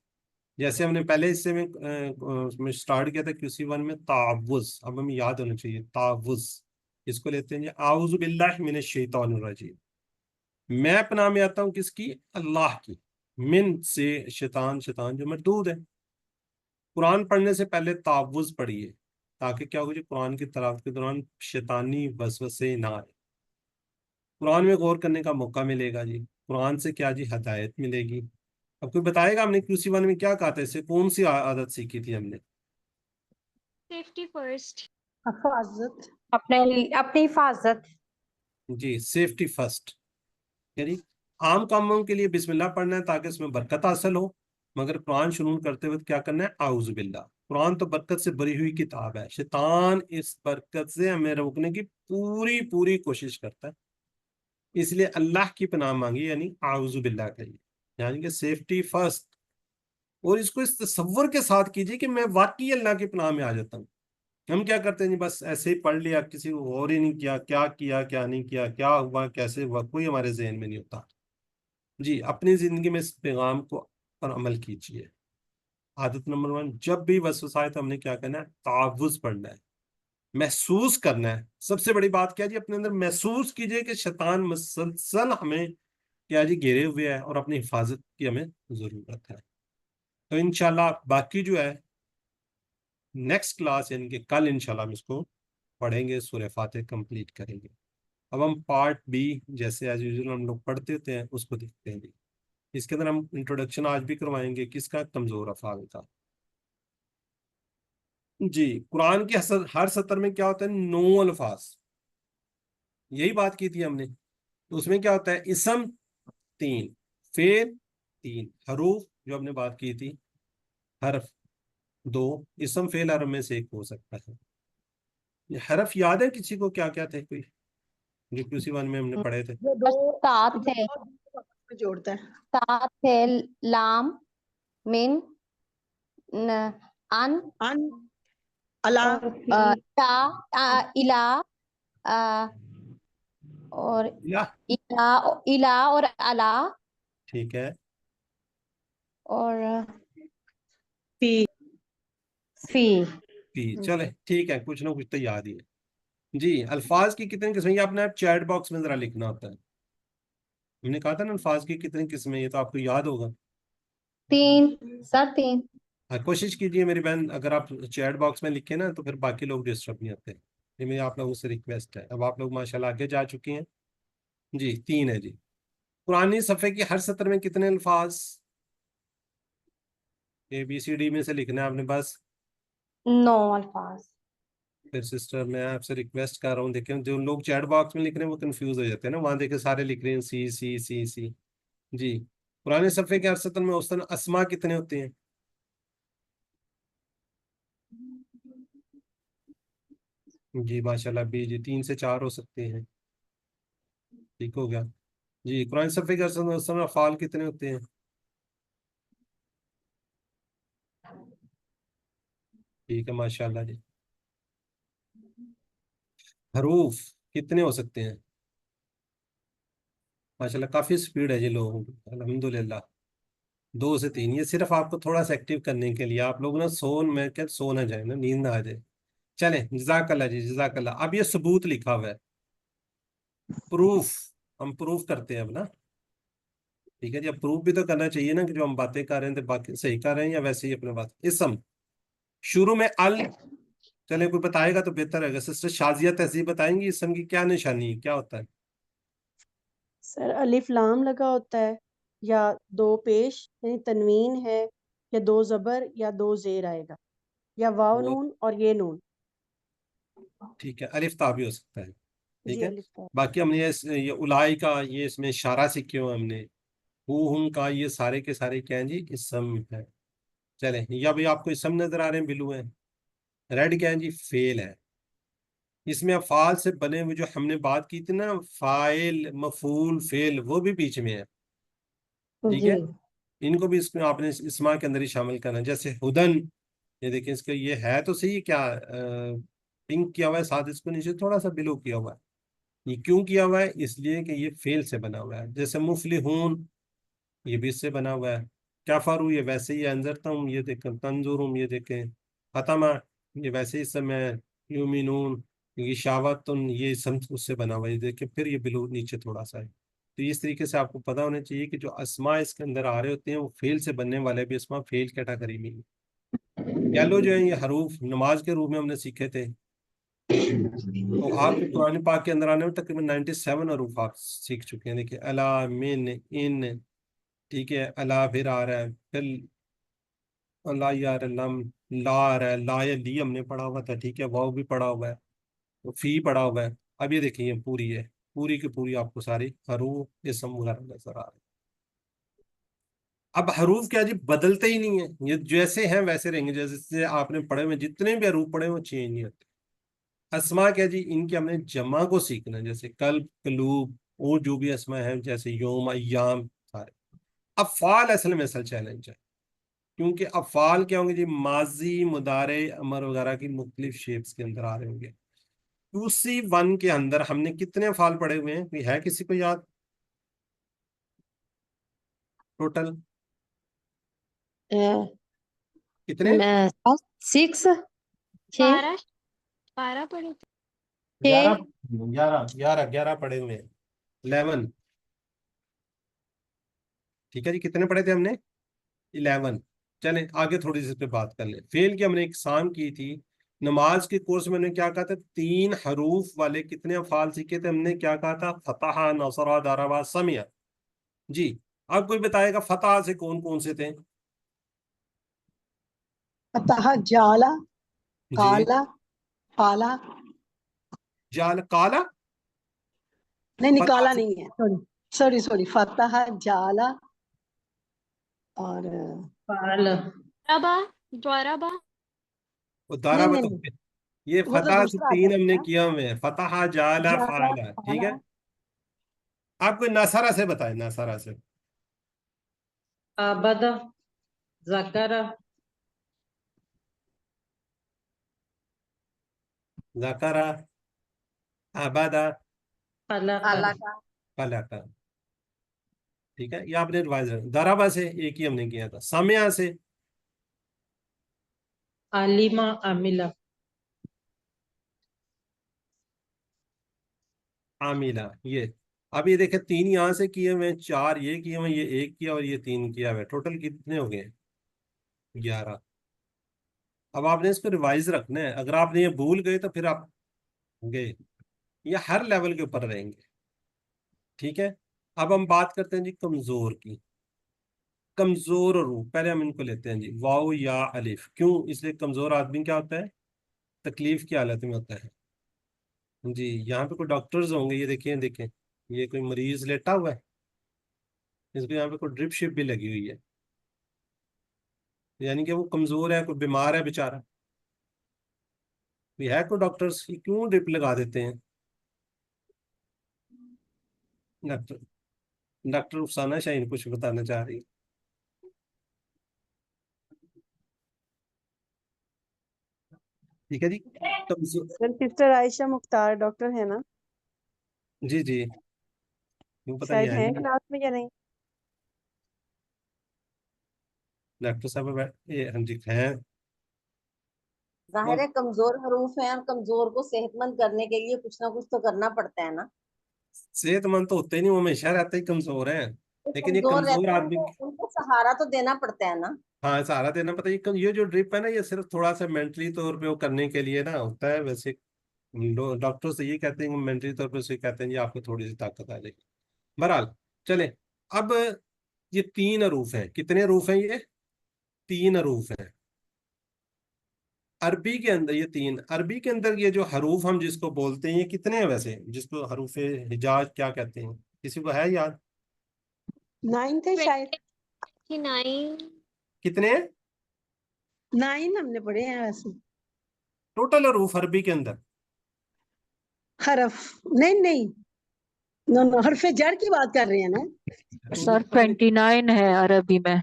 जैसे हमने पहले हिस्से में उसमें स्टार्ट किया था QC1 में, तावुज़, अब हमें याद होना चाहिए तावुज़। इसको लेते हैं जी, आऊज़ु बिल्लाहि मिनश शैतानिर रजीम, मैं पनाह में आता हूँ किसकी, अल्लाह की, मिन से शैतान, शैतान जो मरदूद है। कुरान पढ़ने से पहले तावुज़ पढ़िए, ताकि क्या होगा जी, कुरान की तिलावत के दौरान शैतानी वसवसे ना आए, कुरान में गौर करने का मौका मिलेगा जी, कुरान से क्या जी, हदायत मिलेगी। अब कोई बताएगा हमने QC1 में क्या कहा था, इससे कौन सी आदत सीखी थी हमने? Safety first. हिफाजत। अपने अपनी हिफाजत। जी सेफ्टी फर्स्ट, यानी आम कामों के लिए बिस्मिल्लाह पढ़ना है ताकि इसमें बरकत हासिल हो, मगर कुरान शुरू करते वक्त क्या करना है, आउज़ु बिल्लाह, कुरान तो बरकत से भरी हुई किताब है, शैतान इस बरकत से हमें रोकने की पूरी पूरी कोशिश करता है। इसलिए अल्लाह की पनाह मांगी, यानी आउज़ु बिल्लाह कहिए, यानी कि सेफ्टी फर्स्ट। और इसको इस तसव्वुर के साथ कीजिए कि मैं वाकई अल्लाह की पनाह में आ जाता हूँ। हम क्या करते हैं जी, बस ऐसे ही पढ़ लिया, किसी को गौर ही नहीं किया, क्या क्या नहीं किया, क्या हुआ कैसे हुआ, कोई हमारे जहन में नहीं होता। जी, अपनी जिंदगी में इस पैगाम को पर अमल कीजिए। आदत नंबर 1, जब भी वसवसा आए तो हमने क्या करना है, तावुज़ पढ़ना है, महसूस करना है। सबसे बड़ी बात क्या जी, अपने अंदर महसूस कीजिए कि शैतान मुसलसल हमें क्या जी घेरे हुए है और अपनी हिफाजत की हमें जरूरत है। तो इंशाल्लाह बाकी जो है नेक्स्ट क्लास यानी कि कल इंशाल्लाह हम इसको पढ़ेंगे, सूरह फातिहा कंप्लीट करेंगे। अब हम पार्ट बी जैसे एज यूजुअल हम लोग पढ़ते होते हैं उसको देखते हैं जी। इसके अंदर हम इंट्रोडक्शन आज भी करवाएंगे, किसका, कमजोर अफ़ाल का। जी, कुरान के हर सतर में क्या होता है, 9 अल्फाज, यही बात की थी हमने। तो उसमें क्या होता है, इसम 3, फेल 3, हरूफ जो हमने बात की थी, हरफ 2, इसम फेल हरफ में से एक हो सकता है। ये हरफ याद है किसी को, क्या क्या थे, कोई जो किसी वन में हमने पढ़े थे? जो दो सात जो है, दो आपस में जोड़ता है। सात है, लाम, मिन, न, अन, अन, अला, और ता, इला, आ, और या इला, इला और अला, ठीक है, और फी। फी। पी, चले ठीक है, कुछ ना कुछ तो याद ही है जी। अल्फाज की कितनी किस्में, ये आपने आप चैट बॉक्स में जरा लिखना होता है। हमने कहा था ना अल्फाज की कितनी किस्में, ये तो आपको याद होगा। 3 सर, 3। हाँ, कोशिश कीजिए मेरी बहन, अगर आप चैट बॉक्स में लिखे ना तो फिर बाकी लोग डिस्टर्ब नहीं होते। ये मेरी आप लोगों से रिक्वेस्ट है। अब आप लोग माशाल्लाह आगे जा चुकी हैं जी। 3 है जी। पुरानी सफ़े की हर सत्र में कितने अल्फाज, ABCD में से लिखना है आपने बस। 9 अल्फाज। फिर सिस्टर मैं आपसे रिक्वेस्ट कर रहा हूँ, देखें जो लोग चैट बॉक्स में लिख रहे हैं वो कंफ्यूज हो जाते हैं ना, वहाँ देखे सारे लिख रहे हैं सी सी सी सी। जी, पुराने सफ़े के हर सत्र में औसतन अस्मा कितने होते हैं? जी माशाल्लाह बी जी, 3 से 4 हो सकते हैं। ठीक हो गया जी। कुरान सफ़े के हर सत्र में औसतन अफ़ाल कितने होते हैं? ठीक है माशाल्लाह जी। हरूफ कितने हो सकते हैं? माशाल्लाह काफ़ी स्पीड है जी लोगों की, अल्हम्दुलिल्लाह। 2 से 3, ये सिर्फ आपको थोड़ा सा एक्टिव करने के लिए। आप लोग ना मैं क्या सो ना जाए ना, नींद ना आ जाए। चलें, जज़ाकल्लाह जी, जज़ाकल्लाह। अब ये सबूत लिखा हुआ है, प्रूफ, हम प्रूफ करते हैं अब ना। ठीक है जी, अब प्रूफ भी तो करना चाहिए ना कि जो हम बातें कर रहे हैं तो बाकी सही कर रहे हैं या वैसे ही अपने बात। इसम शुरू में अल, चले कोई बताएगा तो बेहतर रहेगा। सिस्टर शाजिया तहजीब बताएंगी इसम की क्या निशानी है, क्या होता है? सर अलिफ लाम लगा होता है, या दो पेश यानी तनवीन है, या दो जबर या दो जेर आएगा, या वाव वो नून और ये नून। ठीक है, अलिफ ता भी हो सकता है। ठीक जी है, अलिफ लाम। बाकी हमने ये उलाई का ये इसमें इशारा सीखे हुए हमने, हु हम का ये सारे के सारे क्या है जी, इसम है। चले, या भाई आपको इसम नजर आ रहे हैं, ब्लू है, रेड क्या है जी, फेल है। इसमें अफ़ाल से बने हुए जो हमने बात की थी ना, फाइल मफूल फेल, वो भी बीच में है। ठीक जी है, इनको भी इसमें आपने इस्मा के अंदर ही शामिल करना है। जैसे हुदन, ये देखिए इसका ये है तो सही, क्या पिंक किया हुआ है, साथ इसको नीचे थोड़ा सा ब्लू किया हुआ है। ये क्यों किया हुआ है, इसलिए कि ये फेल से बना हुआ है। जैसे मुफलिहून, ये भी इससे बना हुआ है। काफारू, ये वैसे ही अंजरतम, ये देखें तंजुरुम, ये देखें खतमा, ये वैसे ही समय यूमिनून, ये शावतुन, ये सम उससे बना हुआ है। ये देखें फिर ये बिलू नीचे थोड़ा सा है। तो इस तरीके से आपको पता होना चाहिए कि जो अस्मा इसके अंदर आ रहे होते हैं वो फेल से बनने वाले भी अस्मा फेल कैटेगरी में ही। येलो जो है ये हरूफ नमाज के रूप में हमने सीखे थे। तो आपके कुरान पाक के अंदर आने में तकरीबन 97 हरूफ आप सीख चुके हैं। देखिए अला, मिन, इन, ठीक है, अला फिर आ रहा है, फिर अल्लाह यार लम, ला आ रहा है, ला या ली हमने पढ़ा हुआ था। ठीक है, वाव भी पढ़ा हुआ है, तो फी पढ़ा हुआ है। अब ये देखिए पूरी है, पूरी की पूरी आपको सारी हरू इसम वगैरह नजर आ रही है। अब हरूफ क्या जी, बदलते ही नहीं है, ये जैसे हैं वैसे रहेंगे, जैसे आपने पढ़े हुए जितने भी हरूफ पढ़े वो चेंज नहीं होते। अस्मा क्या जी, इनके हमने जमा को सीखना है, जैसे कल्ब, कलूब, और जो भी अस्मा है जैसे योम, अय्याम, सारे। अफ़ाल असल में असल चैलेंज है, क्योंकि अफ़ाल क्या होंगे जी, माजी, मुदारे, अमर वगैरह की मुख्तलिफ शेप्स के अंदर आ रहे होंगे। उसी वन के अंदर हमने कितने अफ़ाल पढ़े हुए हैं, कोई है किसी को याद टोटल कितने? 6 6 12 12 पढ़े थे। 11, 11 पढ़े हुए हैं, 11। ठीक है जी, कितने पढ़े थे हमने? 11। चलें आगे थोड़ी सी इस पे बात कर लें। फेल की हमने एग्जाम की थी, नमाज के कोर्स में हमने क्या कहा था, 3 हरूफ वाले कितने अफ़ाल सीखे थे हमने, क्या कहा था, फतहा, नसरा, दरबा, समिया। जी, अब कोई बताएगा फतहा से कौन कौन से थे? फतह, जाला, जी, काला, काला। जाल, काला। नहीं, फतहा निकाला से नहीं है, सॉरी सॉरी सॉरी, फतह, जाला और पाल। द्वारबा, द्वारबा। वो नहीं दारा नहीं तो, नहीं, ये वो तो फतहा से दूसरा आ 3 हमने जाएगा। किया हुए हैं, फतहा, जाला, जाला, फाला, ठीक काला। है। आप कोई नसारा से बताएं, नसारा से। आबद, जकर, जकरा, अबदा, खलक। अलग। फलका। ठीक है, ये आपने रिवाइज रखा। दराबा से एक ही हमने किया था। सामिया से आलिमा, अमिला। आमिला, ये। अब ये देखे 3 यहाँ से किए हुए हैं, 4 ये किए हुए हैं, ये 1 किया और ये 3 किया हुआ है, टोटल कितने हो गए? 11। अब आपने इसको रिवाइज रखना है, अगर आपने ये भूल गए तो फिर आप गए, ये हर लेवल के ऊपर रहेंगे। ठीक है, अब हम बात करते हैं जी कमजोर की। कमजोर रूह, पहले हम इनको लेते हैं जी, वाओ या अलिफ। क्यों? इसलिए कमजोर आदमी क्या होता है, तकलीफ की हालत में होता है। जी, यहाँ पे कोई डॉक्टर्स होंगे, ये देखिए देखें, ये कोई मरीज लेटा हुआ है, इसको यहाँ पे कोई ड्रिप शिप भी लगी हुई है, यानी कि वो कमजोर है, कोई बीमार है बेचारा। ये है कोई डॉक्टर्स क्यों ड्रिप लगा देते हैं? डॉक्टर डॉक्टर अफसाना शाहीन कुछ बताना चाह रही है। ठीक है जी, कमजोर। Sir sister Ayesha Mukhtar doctor है ना? जी जी, क्यों पता नहीं शायद आया है नहीं। क्लास में या नहीं? डॉक्टर साहब ये हाँ जी हैं। जाहिर और है कमजोर हरूफ हैं, और कमजोर को सेहतमंद करने के लिए कुछ ना कुछ तो करना पड़ता है ना। सेहतमंद तो होते ही नहीं, वो हमेशा रहते ही कमजोर हैं। तो लेकिन ये कमजोर कमजोर रहते हैं, आदमी, उनको उनको सहारा तो देना पड़ता है ना। हाँ सहारा देना पता है। ये जो ड्रिप है ना, ये सिर्फ थोड़ा सा मेंटली तौर पे वो करने के लिए ना होता है। वैसे डॉक्टर से ये कहते हैं, मेंटली तौर पे उसे कहते हैं जी आपको थोड़ी सी ताकत आ जाएगी। बहरहाल, चले। अब ये 3 हरूफ हैं, कितने हरूफ हैं ये? 3 हरूफ हैं अरबी के अंदर। ये 3 अरबी के अंदर, ये जो हरूफ हम जिसको बोलते हैं, ये कितने हैं वैसे, जिसको हरूफ हिजाज क्या कहते हैं, किसी को है याद? 9 थे शायद। 29। कितने हैं 9 हमने पढ़े हैं वैसे। टोटल हरूफ अरबी के अंदर? हरफ, नहीं नहीं, नो नो, हरफे जर की बात कर रहे हैं ना। सर पता नहीं। 29 है अरबी में।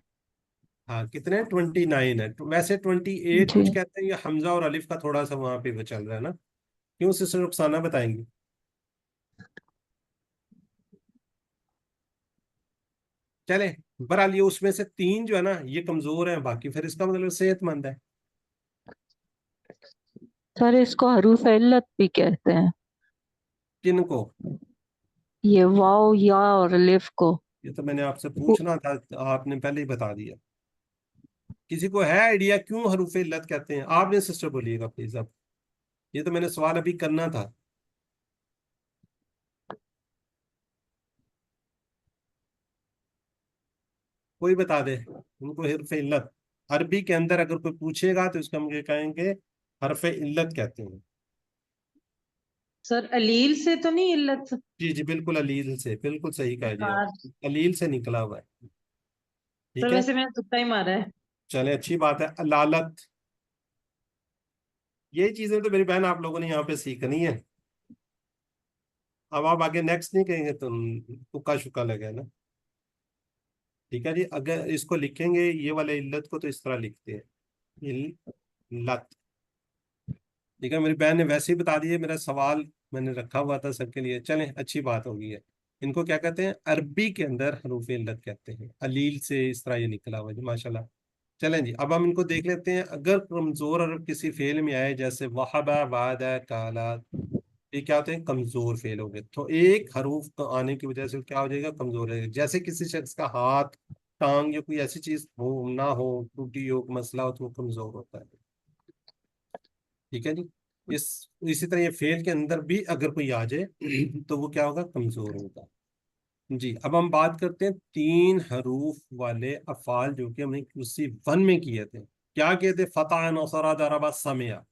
हाँ, कितने? 29 है। तो वैसे 28 जी कुछ कहते हैं, ये हमजा और अलिफ का थोड़ा सा वहां पे वो चल रहा है ना। क्यों सिस्टर रुखसाना बताएंगी? चले, बहरहाल ये उसमें से 3 जो है ना, ये कमजोर हैं, बाकी फिर इसका मतलब सेहतमंद है। सर इसको हरूफ इल्लत भी कहते हैं, किनको? ये वाव या और अलिफ को। ये तो मैंने आपसे पूछना था, आपने पहले ही बता दिया। किसी को है आइडिया क्यों हरूफ इल्लत कहते हैं? आपने सिस्टर बोलिएगा प्लीज। अब ये तो मैंने सवाल अभी करना था। कोई बता दे उनको हरफ इल्लत। अरबी के अंदर अगर कोई पूछेगा तो इसका हम ये कहेंगे हरफ इल्लत कहते हैं। सर अलील से तो नहीं इल्लत? जी जी, बिल्कुल अलील से, बिल्कुल सही कह दिया, हाँ। अलील से निकला हुआ है। ठीक सर है, वैसे मैंने तुक्का ही मारा है। चले अच्छी बात है। अलालत, ये चीजें तो मेरी बहन आप लोगों ने यहाँ पे सीखनी है। अब आप आगे नेक्स्ट नहीं कहेंगे तो तुक्का शुक्का लगे ना। ठीक है जी, अगर इसको लिखेंगे ये वाले इल्लत को तो इस तरह लिखते हैं, इल्लत। ठीक है, मेरी बहन ने वैसे ही बता दिए, मेरा सवाल मैंने रखा हुआ था सबके लिए। चलें, अच्छी बात हो गई है। इनको क्या कहते हैं, अरबी के अंदर हरूफ इल्लत कहते हैं। अलील से इस तरह ये निकला हुआ जी, माशाल्लाह। चलें जी, अब हम इनको देख लेते हैं। अगर कमजोर हरफ किसी फेल में आए, जैसे वहबा, वादा, काला, ये क्या होते हैं, कमजोर फेल हो गए। तो एक हरूफ का आने की वजह से क्या हो जाएगा, कमजोर है। जैसे किसी शख्स का हाथ, टांग या कोई ऐसी चीज हो ना हो, टूटी हो, मसला हो, तो वो कमजोर होता है। ठीक है जी। इस इसी तरह ये फेल के अंदर भी अगर कोई आ जाए तो वो क्या होगा, कमजोर होगा। जी, अब हम बात करते हैं 3 हरूफ वाले अफ़ाल जो कि हमने उसी वन में किए थे। क्या किए थे, फतह, नसरा, दरबा, समिया,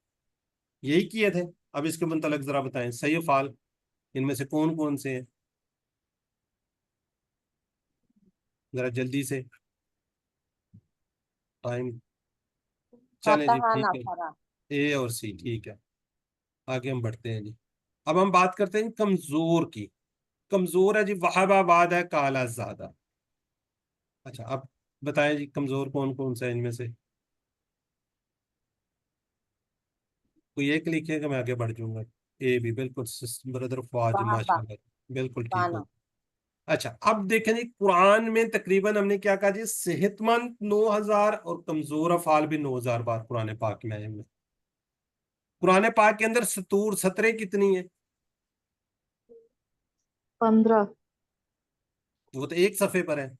यही किए थे। अब इसके मुतल्लिक़ जरा बताएं, सही अफ़ाल इनमें से कौन कौन से हैं, जरा जल्दी से, टाइम। चलें जी, फतह ठीक है, नफरा। ए और सी, ठीक है। आगे हम बढ़ते हैं जी। अब हम बात करते हैं कमजोर की। कमजोर है जी, वहाबा, वाद है, काला, ज्यादा। अच्छा, अब बताएं जी, कमजोर कौन कौन सा है इनमें से, कोई एक लिखिएगा, मैं आगे बढ़ जाऊंगा। ए भी बिल्कुल, ब्रदर फवाद जी, वहाबा, माशाल्लाह, बिल्कुल ठीक बाना। हो। अच्छा, अब देखें जी, कुरान में तकरीबन हमने क्या कहा जी, सेहतमंद 9000 और कमजोर अफाल भी 9000 बार कुरान पाक में आए हैं। कुरान पाक के अंदर सतूर, सतरें कितनी है, 15। वो तो एक सफे पर है।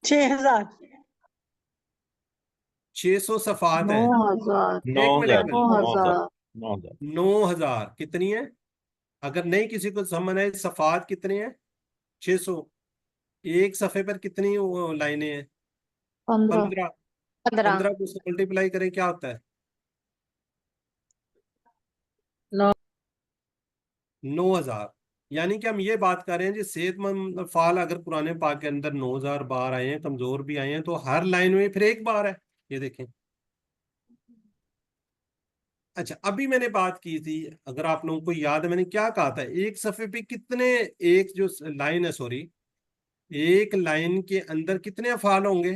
6000। 600 सफात है। 9000। नौ एक मिनट, एक हजार मिनट। 9000। 9,000 9000 कितनी है, अगर नहीं किसी को समझ आए, सफात कितनी है, 600। एक सफे पर कितनी वो लाइनें हैं, 15। 15। 15। 15 को मल्टीप्लाई करें क्या होता है, 9। 9000। यानी कि हम ये बात कर रहे हैं जी, सेहतमंद फाल अगर पुराने पाक के अंदर 9000 बार आए हैं, कमजोर भी आए हैं, तो हर लाइन में फिर एक बार है। ये देखें। अच्छा, अभी मैंने बात की थी, अगर आप लोगों को याद है, मैंने क्या कहा था, एक सफे पे कितने, एक जो लाइन है, सॉरी, एक लाइन के अंदर कितने अफाल होंगे,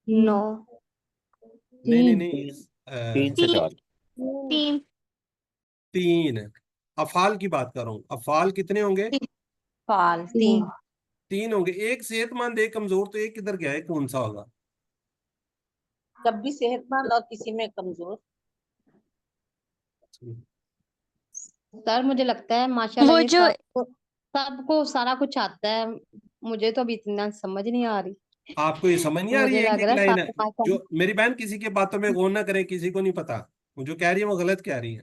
9। नहीं नहीं 3। नहीं, 3 से 4। 3। 3 अफाल की बात कर रहा हूँ, अफाल कितने होंगे, फाल 3। 3। 3 होंगे। एक सेहतमंद, एक कमजोर, तो एक किधर गया है, कौन सा होगा, जब भी सेहतमंद और किसी में कमजोर। सर मुझे लगता है माशाल्लाह वो ये जो सबको सारा कुछ आता है। मुझे तो अभी इतना समझ नहीं आ रही। आपको ये समझ नहीं आ रही मुझे है, एक लग एक रहा है लाइन है। सबको माशाल्लाह। जो मेरी बहन, किसी की बातों में गौर ना करे, किसी को नहीं पता, वो जो कह रही है वो गलत कह रही है।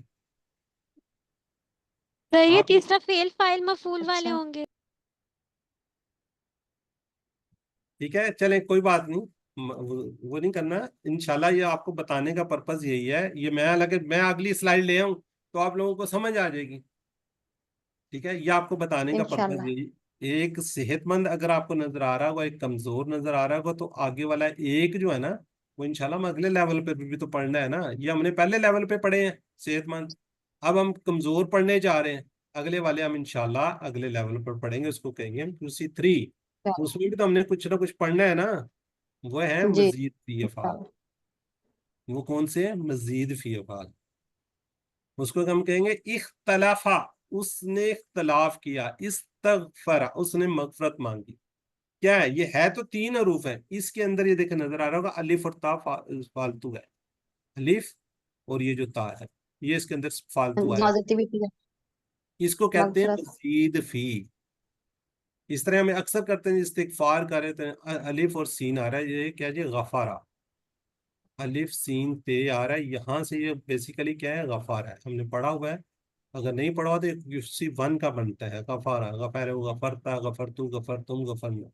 सर ये आप तीसरा फेल फाइल मफूल वाले अच्छा। होंगे। ठीक है, चले कोई बात नहीं, वो नहीं करना। इंशाल्लाह ये आपको बताने का पर्पज यही है। ये मैं अगली स्लाइड ले आऊं तो आप लोगों को समझ आ जाएगी। ठीक है, ये आपको बताने का पर्पज इंशाल्लाह। यही, एक सेहतमंद अगर आपको नजर आ रहा होगा, एक कमजोर नजर आ रहा होगा, तो आगे वाला एक जो है ना, वो इंशाल्लाह हम अगले लेवल पे भी तो पढ़ना है ना। ये हमने पहले लेवल पे पढ़े हैं सेहतमंद, अब हम कमजोर पढ़ने जा रहे हैं। अगले वाले हम इंशाल्लाह अगले लेवल पर पढ़ेंगे, उसको कहेंगे हम QC3। उसमें भी तो हमने कुछ ना कुछ पढ़ना है ना। वो है जी। मजीद फी अफाल। वो कौन से है, मजीद फी अफाल। उसको हम कहेंगे इख्तलाफा, उसने इख्तलाफ किया, इस्तगफरा, उसने मगफरत मांगी। क्या है ये, है तो 3 हरूफ है। इसके अंदर ये देखे नजर आ रहा होगा, अलिफ और ता फालतू है। अलिफ और ये जो ता है, ये इसके अंदर फालतू आया। पॉजिटिविटी है। इसको कहते हैं मगफरत। मजीद फी। इस तरह हमें अक्सर करते हैं, इस्तिगफार कर रहे थे, अलिफ और सीन आ रहा है, ये क्या जी, गफारा। अलिफ सीन ते आ रहा है, यहाँ से ये बेसिकली क्या है, गफार है, हमने पढ़ा हुआ है। अगर नहीं पढ़ा हुआ तो QC1 का बनता है, गफारा, गफार, गफरता, गफरतू, गफरतुम, गफरना।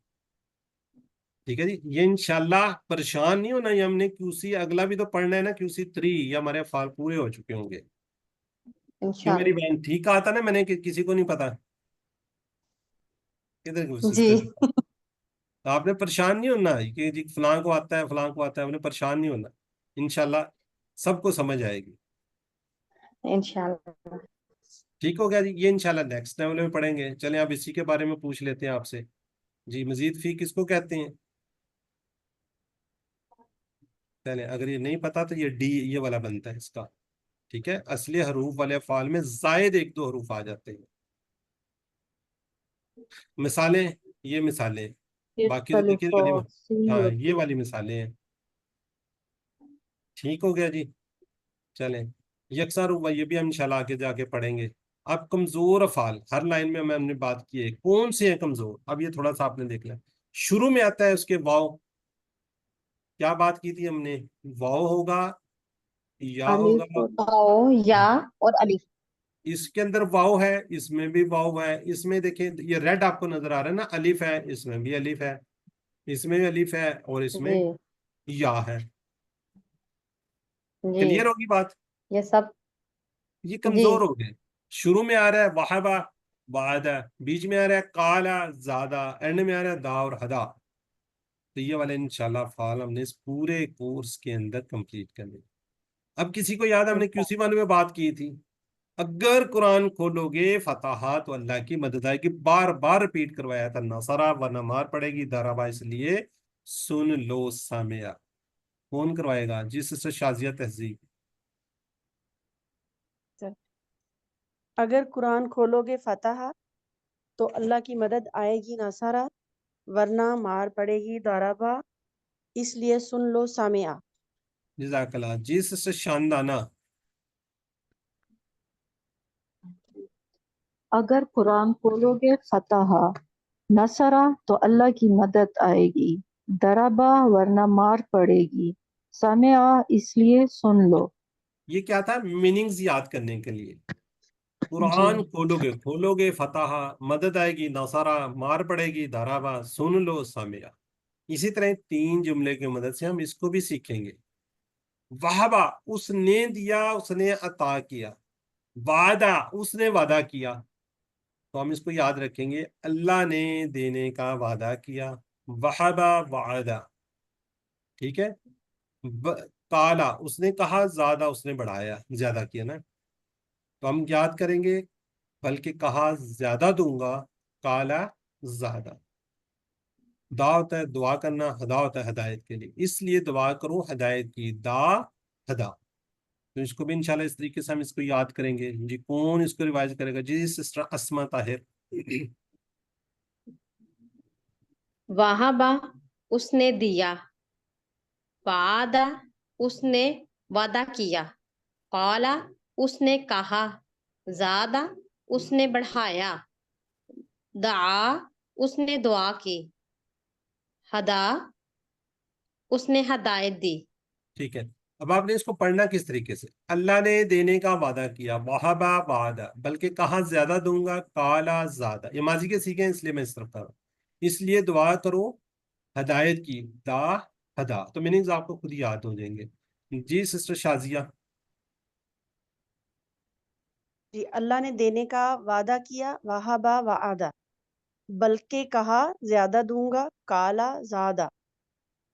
ठीक है जी, ये इंशाल्लाह परेशान नहीं होना, ये हमने QC अगला भी तो पढ़ना है ना, QC3, ये हमारे फाल पूरे हो चुके होंगे। क्यों मेरी इंशाल्लाह। बहन, ठीक कहा था ना मैंने कि किसी को नहीं पता, किधर की जी। सिस्टर। तो आपने परेशान नहीं होना कि जी फलां को आता है, फलां को आता है, आपने परेशान नहीं होना। इंशाल्लाह सबको समझ आएगी। इंशाल्लाह। ठीक हो गया जी, ये इंशाल्लाह नेक्स्ट लेवल में पढ़ेंगे। चलें अब इसी के बारे में पूछ लेते हैं आपसे जी, मजीद फी किसको कहते हैं? चलें, अगर ये नहीं पता तो ये डी ये वाला बनता है इसका। ठीक है, असली हरूफ वाले अफ़ाल में जायद एक दो हरूफ आ जाते हैं। मिसालें, ये मिसालें, बाकी तो देखिए वाली, हाँ ये वाली मिसालें हैं। ठीक हो गया जी। चलें, यकसा रूप ये भी हम इंशाल्लाह आगे जाके पढ़ेंगे। अब कमजोर अफाल हर लाइन में हमने बात की है, कौन से हैं कमजोर, अब ये थोड़ा सा आपने देख लिया। शुरू में आता है उसके वाव, क्या बात की थी हमने? वाव होगा, या होगा, अलिफ वाओ या और अलिफ। इसके अंदर वाव है, इसमें भी वाव है। इसमें देखें ये रेड आपको नजर आ रहा है ना, अलिफ है, इसमें भी अलिफ है, इसमें भी अलिफ है, और इसमें जी या है। जी क्लियर होगी बात? ये सब। ये जी कमजोर हो गए। शुरू में आ रहा है वहाबा, वादा, बीच में आ रहा है काला, ज्यादा, एंड में आ रहा है दा और हदा। तो ये वाले इंशाल्लाह फाल हमने इस पूरे कोर्स के अंदर कंप्लीट करने। अब किसी को याद है हमने क्यूसी वाले में बात की थी, अगर कुरान खोलोगे फताहा तो अल्लाह की मदद आएगी। बार बार रिपीट करवाया था, नसरा व नमार पड़ेगी, दराबा इसलिए सुन लो सामिया। कौन करवाएगा? जिससे शाजिया तहजीब। अगर कुरान खोलोगे फतह तो अल्लाह की मदद आएगी नसारा, वरना मार पड़ेगी दराबा, इसलिए सुन लो सामिया। जज़ाकल्लाह। जिससे शानदाना। अगर कुरान खोलोगे फतह, नसरा तो अल्लाह की मदद आएगी, दरबा वरना मार पड़ेगी, समिया इसलिए सुन लो। ये क्या था? मीनिंग्स याद करने के लिए। जी कुरान खोलोगे, खोलोगे फताहा, मदद आएगी, नौसारा, मार पड़ेगी, दाराबा, सुन लो सामिया। इसी तरह तीन जुमले की मदद से हम इसको भी सीखेंगे। वहाबा, उसने दिया, उसने अता किया। वादा, उसने वादा किया। तो हम इसको याद रखेंगे, अल्लाह ने देने का वादा किया। वहाबा वादा। ठीक है। ब, काला, उसने कहा, ज्यादा, उसने बढ़ाया, ज्यादा किया ना। तो हम याद करेंगे, बल्कि कहा ज्यादा दूंगा, काला ज्यादा। दा होता है दुआ करना, हदा होता है हदायत के लिए, इसलिए दुआ करो हदायत की, दा हदा। तो इसको भी इंशाल्लाह इस तरीके से हम इसको याद करेंगे जी। कौन इसको रिवाइज करेगा जी? सिस्टर अस्मा ताहिर। वहाबा उसने दिया, वादा उसने वादा किया, काला उसने कहा, ज्यादा उसने बढ़ाया, दआ उसने दुआ की, हदा उसने हदायत दी। ठीक है। अब आपने इसको पढ़ना किस तरीके से? अल्लाह ने देने का वादा किया, वहाबा वादा, बल्कि कहा ज्यादा दूंगा, काला ज्यादा। ये माजी के सीखे हैं, इसलिए मैं इस तरफ कर रहा हूँ। इसलिए दुआ करो हदायत की, दा हदा। तो मीनिंग्स आपको खुद ही याद हो जाएंगे जी। सिस्टर शाजिया। जी, अल्लाह ने देने का वादा किया, वहाबा वादा, बल्कि कहा ज्यादा दूंगा, काला ज्यादा,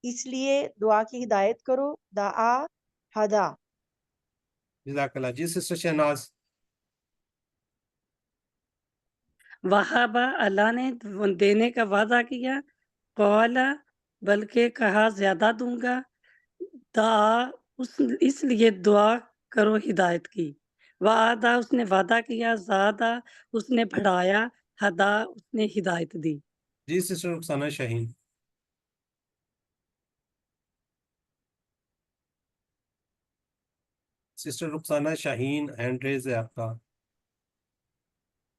इसलिए दुआ की हिदायत करो, दआ हदा। जज़ाकल्लाह। जी सिस्टर शहनाज। वहाबा अल्लाह ने देने का वादा किया, कौला बल्कि कहा ज्यादा दूंगा, दा उस इसलिए दुआ करो हिदायत की, वादा उसने वादा किया, ज्यादा उसने बढ़ाया, हदा उसने हिदायत दी। जी sister Rukhsana Shaheen. Sister Rukhsana Shaheen, hand raise है आपका।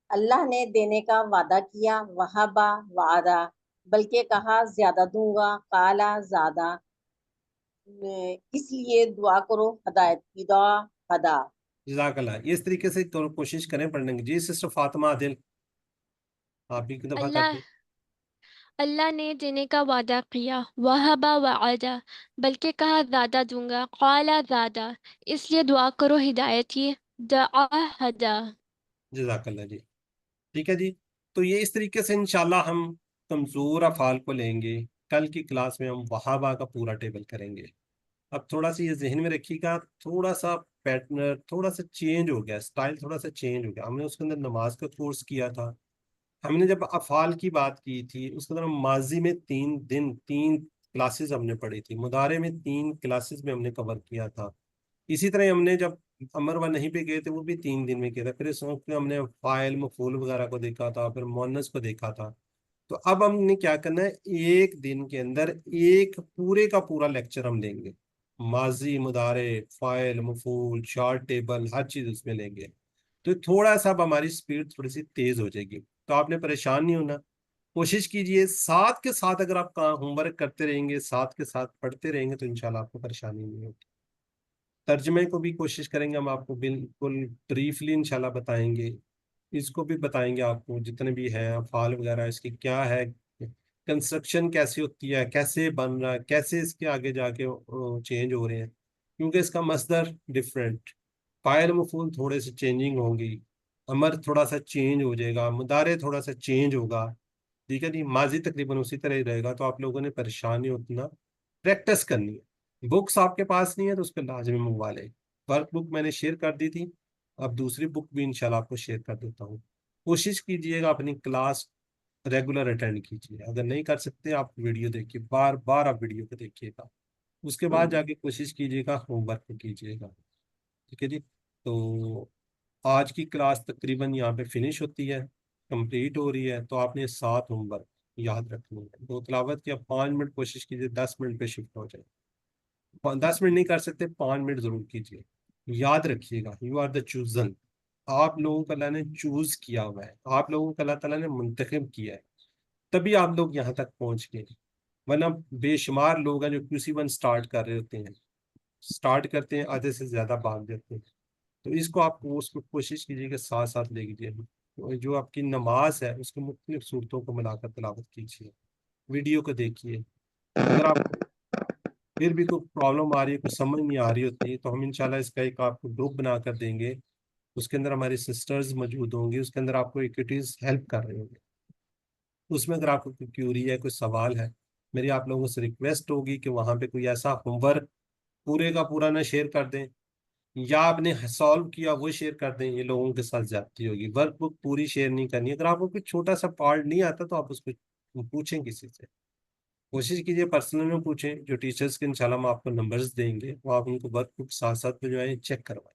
अल्लाह ने देने का वादा किया, वहाबा वादा, बल्कि कहा ज्यादा दूंगा, काला ज्यादा, इसलिए दुआ करो हदायत की, दुआ हदा। जज़ाकल्लाह। ये इस तरीके से कोशिश करें पढ़ने की। जी सिस्टर फातिमा आदिल, आप भी एक दफा अल्लाह करके। अल्लाह ने देने का वादा किया, वहाबा वादा, बल्कि कहा ज़्यादा दूंगा, क़ाला ज़्यादा, इसलिए दुआ करो हिदायत की, दआ हदा। जज़ाकल्लाह जी। ठीक है जी। तो ये इस तरीके से इंशाल्लाह हम कमज़ोर अफ़ाल को लेंगे। कल की क्लास में हम वहाबा का पूरा टेबल करेंगे। अब थोड़ा सा ये जहन में रखिएगा, थोड़ा सा पैटर्न थोड़ा सा चेंज हो गया, स्टाइल थोड़ा सा चेंज हो गया। हमने उसके अंदर नमाज का कोर्स किया था, हमने जब अफ़ाल की बात की थी उसके अंदर माजी में 3 दिन 3 क्लासेस हमने पढ़ी थी, मुदारे में 3 क्लासेस में हमने कवर किया था। इसी तरह हमने जब अमर व नहीं पे गए थे वो भी 3 दिन में किया था। फिर इस वक्त में हमने फ़ाइल मफ़ूल वगैरह को देखा था, फिर मुअन्नस को देखा था। तो अब हमने क्या करना है, एक दिन के अंदर एक पूरे का पूरा लेक्चर हम लेंगे, माजी मुदारे फाइल मफूल शार्ट टेबल हर चीज़ उसमें लेंगे। तो थोड़ा सा अब हमारी स्पीड थोड़ी सी तेज़ हो जाएगी। तो आपने परेशान नहीं होना, कोशिश कीजिए साथ के साथ अगर आप होमवर्क करते रहेंगे, साथ के साथ पढ़ते रहेंगे तो इंशाल्लाह आपको परेशानी नहीं होगी। तर्जमे को भी कोशिश करेंगे, हम आपको बिल्कुल ब्रीफली इंशाल्लाह बताएंगे। इसको भी बताएंगे आपको जितने भी हैं फाल वगैरह, इसकी क्या है, कंस्ट्रक्शन कैसे होती है, कैसे बन रहा है, कैसे इसके आगे जाके चेंज हो रहे हैं, क्योंकि इसका मसदर डिफरेंट, फाइल मफूल थोड़े से चेंजिंग होंगी, अमर थोड़ा सा चेंज हो जाएगा, मुदारे थोड़ा सा चेंज होगा। ठीक है जी, माजी तकरीबन उसी तरह ही रहेगा। तो आप लोगों ने परेशानी उतना प्रैक्टिस करनी है। बुक्स आपके पास नहीं है तो उसको लाजमी मंगवा लें। वर्क बुक मैंने शेयर कर दी थी, अब दूसरी बुक भी इंशाल्लाह आपको शेयर कर देता हूँ। कोशिश कीजिएगा अपनी क्लास रेगुलर अटेंड कीजिए। अगर नहीं कर सकते आप वीडियो देखिए, बार बार आप वीडियो को देखिएगा, उसके बाद जाके कोशिश कीजिएगा होमवर्क कीजिएगा। ठीक है जी। तो आज की क्लास तकरीबन यहाँ पे फिनिश होती है, कंप्लीट हो रही है। तो आपने 7 होमवर्क याद रखने हैं। 2 तिलावत की, अब 5 मिनट कोशिश कीजिए 10 मिनट पे शिफ्ट हो जाए। 10 मिनट नहीं कर सकते 5 मिनट जरूर कीजिए। याद रखिएगा, यू आर द चूजन, आप लोगों को अल्लाह ने चूज किया हुआ है, आप लोगों को अल्लाह ताला ने मुंतखब किया है, तभी आप लोग यहाँ तक पहुँच गए। वरना बेशुमार लोग हैं जो QC1 स्टार्ट कर रहे होते हैं, स्टार्ट करते हैं आधे से ज्यादा भाग जाते हैं। तो इसको आप उसको कोशिश कीजिए कि साथ साथ ले लीजिए। तो जो आपकी नमाज है उसके मुख्तलिफ सूरतों को मिलाकर तिलावत कीजिए, वीडियो को देखिए। अगर आप फिर भी कोई प्रॉब्लम आ रही है, कुछ समझ नहीं आ रही होती है, तो हम इंशाल्लाह इसका एक आपको ग्रुप बना कर देंगे। उसके अंदर हमारे सिस्टर्स मौजूद होंगी, उसके अंदर आपको एक्टिविटीज हेल्प कर रहे होंगे। उसमें अगर आपको कोई क्यूरी है, कोई सवाल है, मेरी आप लोगों से रिक्वेस्ट होगी कि वहाँ पे कोई ऐसा होमवर्क पूरे का पूरा ना शेयर कर दें, या आपने सॉल्व किया वो शेयर कर दें, ये लोगों के साथ ज्यादती होगी। वर्क बुक पूरी शेयर नहीं करनी। अगर आपको कुछ छोटा सा पार्ट नहीं आता तो आप उसको पूछें किसी से, कोशिश कीजिए पर्सनल में पूछें। जो टीचर्स के इंशाल्लाह हम आपको नंबर्स देंगे, वो आप उनको वर्क बुक साथ साथ में जो है चेक करवाएं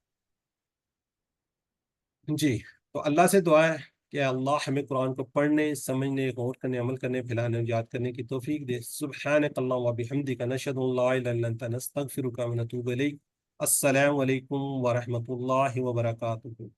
जी। तो अल्लाह से दुआ है कि अल्लाह हमें कुरान को पढ़ने, समझने, गौर करने, अमल करने, फैलाने और याद करने की तौफीक दे। सुब्हानक अल्लाहुम्मा व बिहम्दिका नशहदु अन ला इलाहा इल्ला अंता नस्तगफिरुका व नतूबु इलैक। अस्सलामु अलैकुम व रहमतुल्लाहि व बरकातुहू।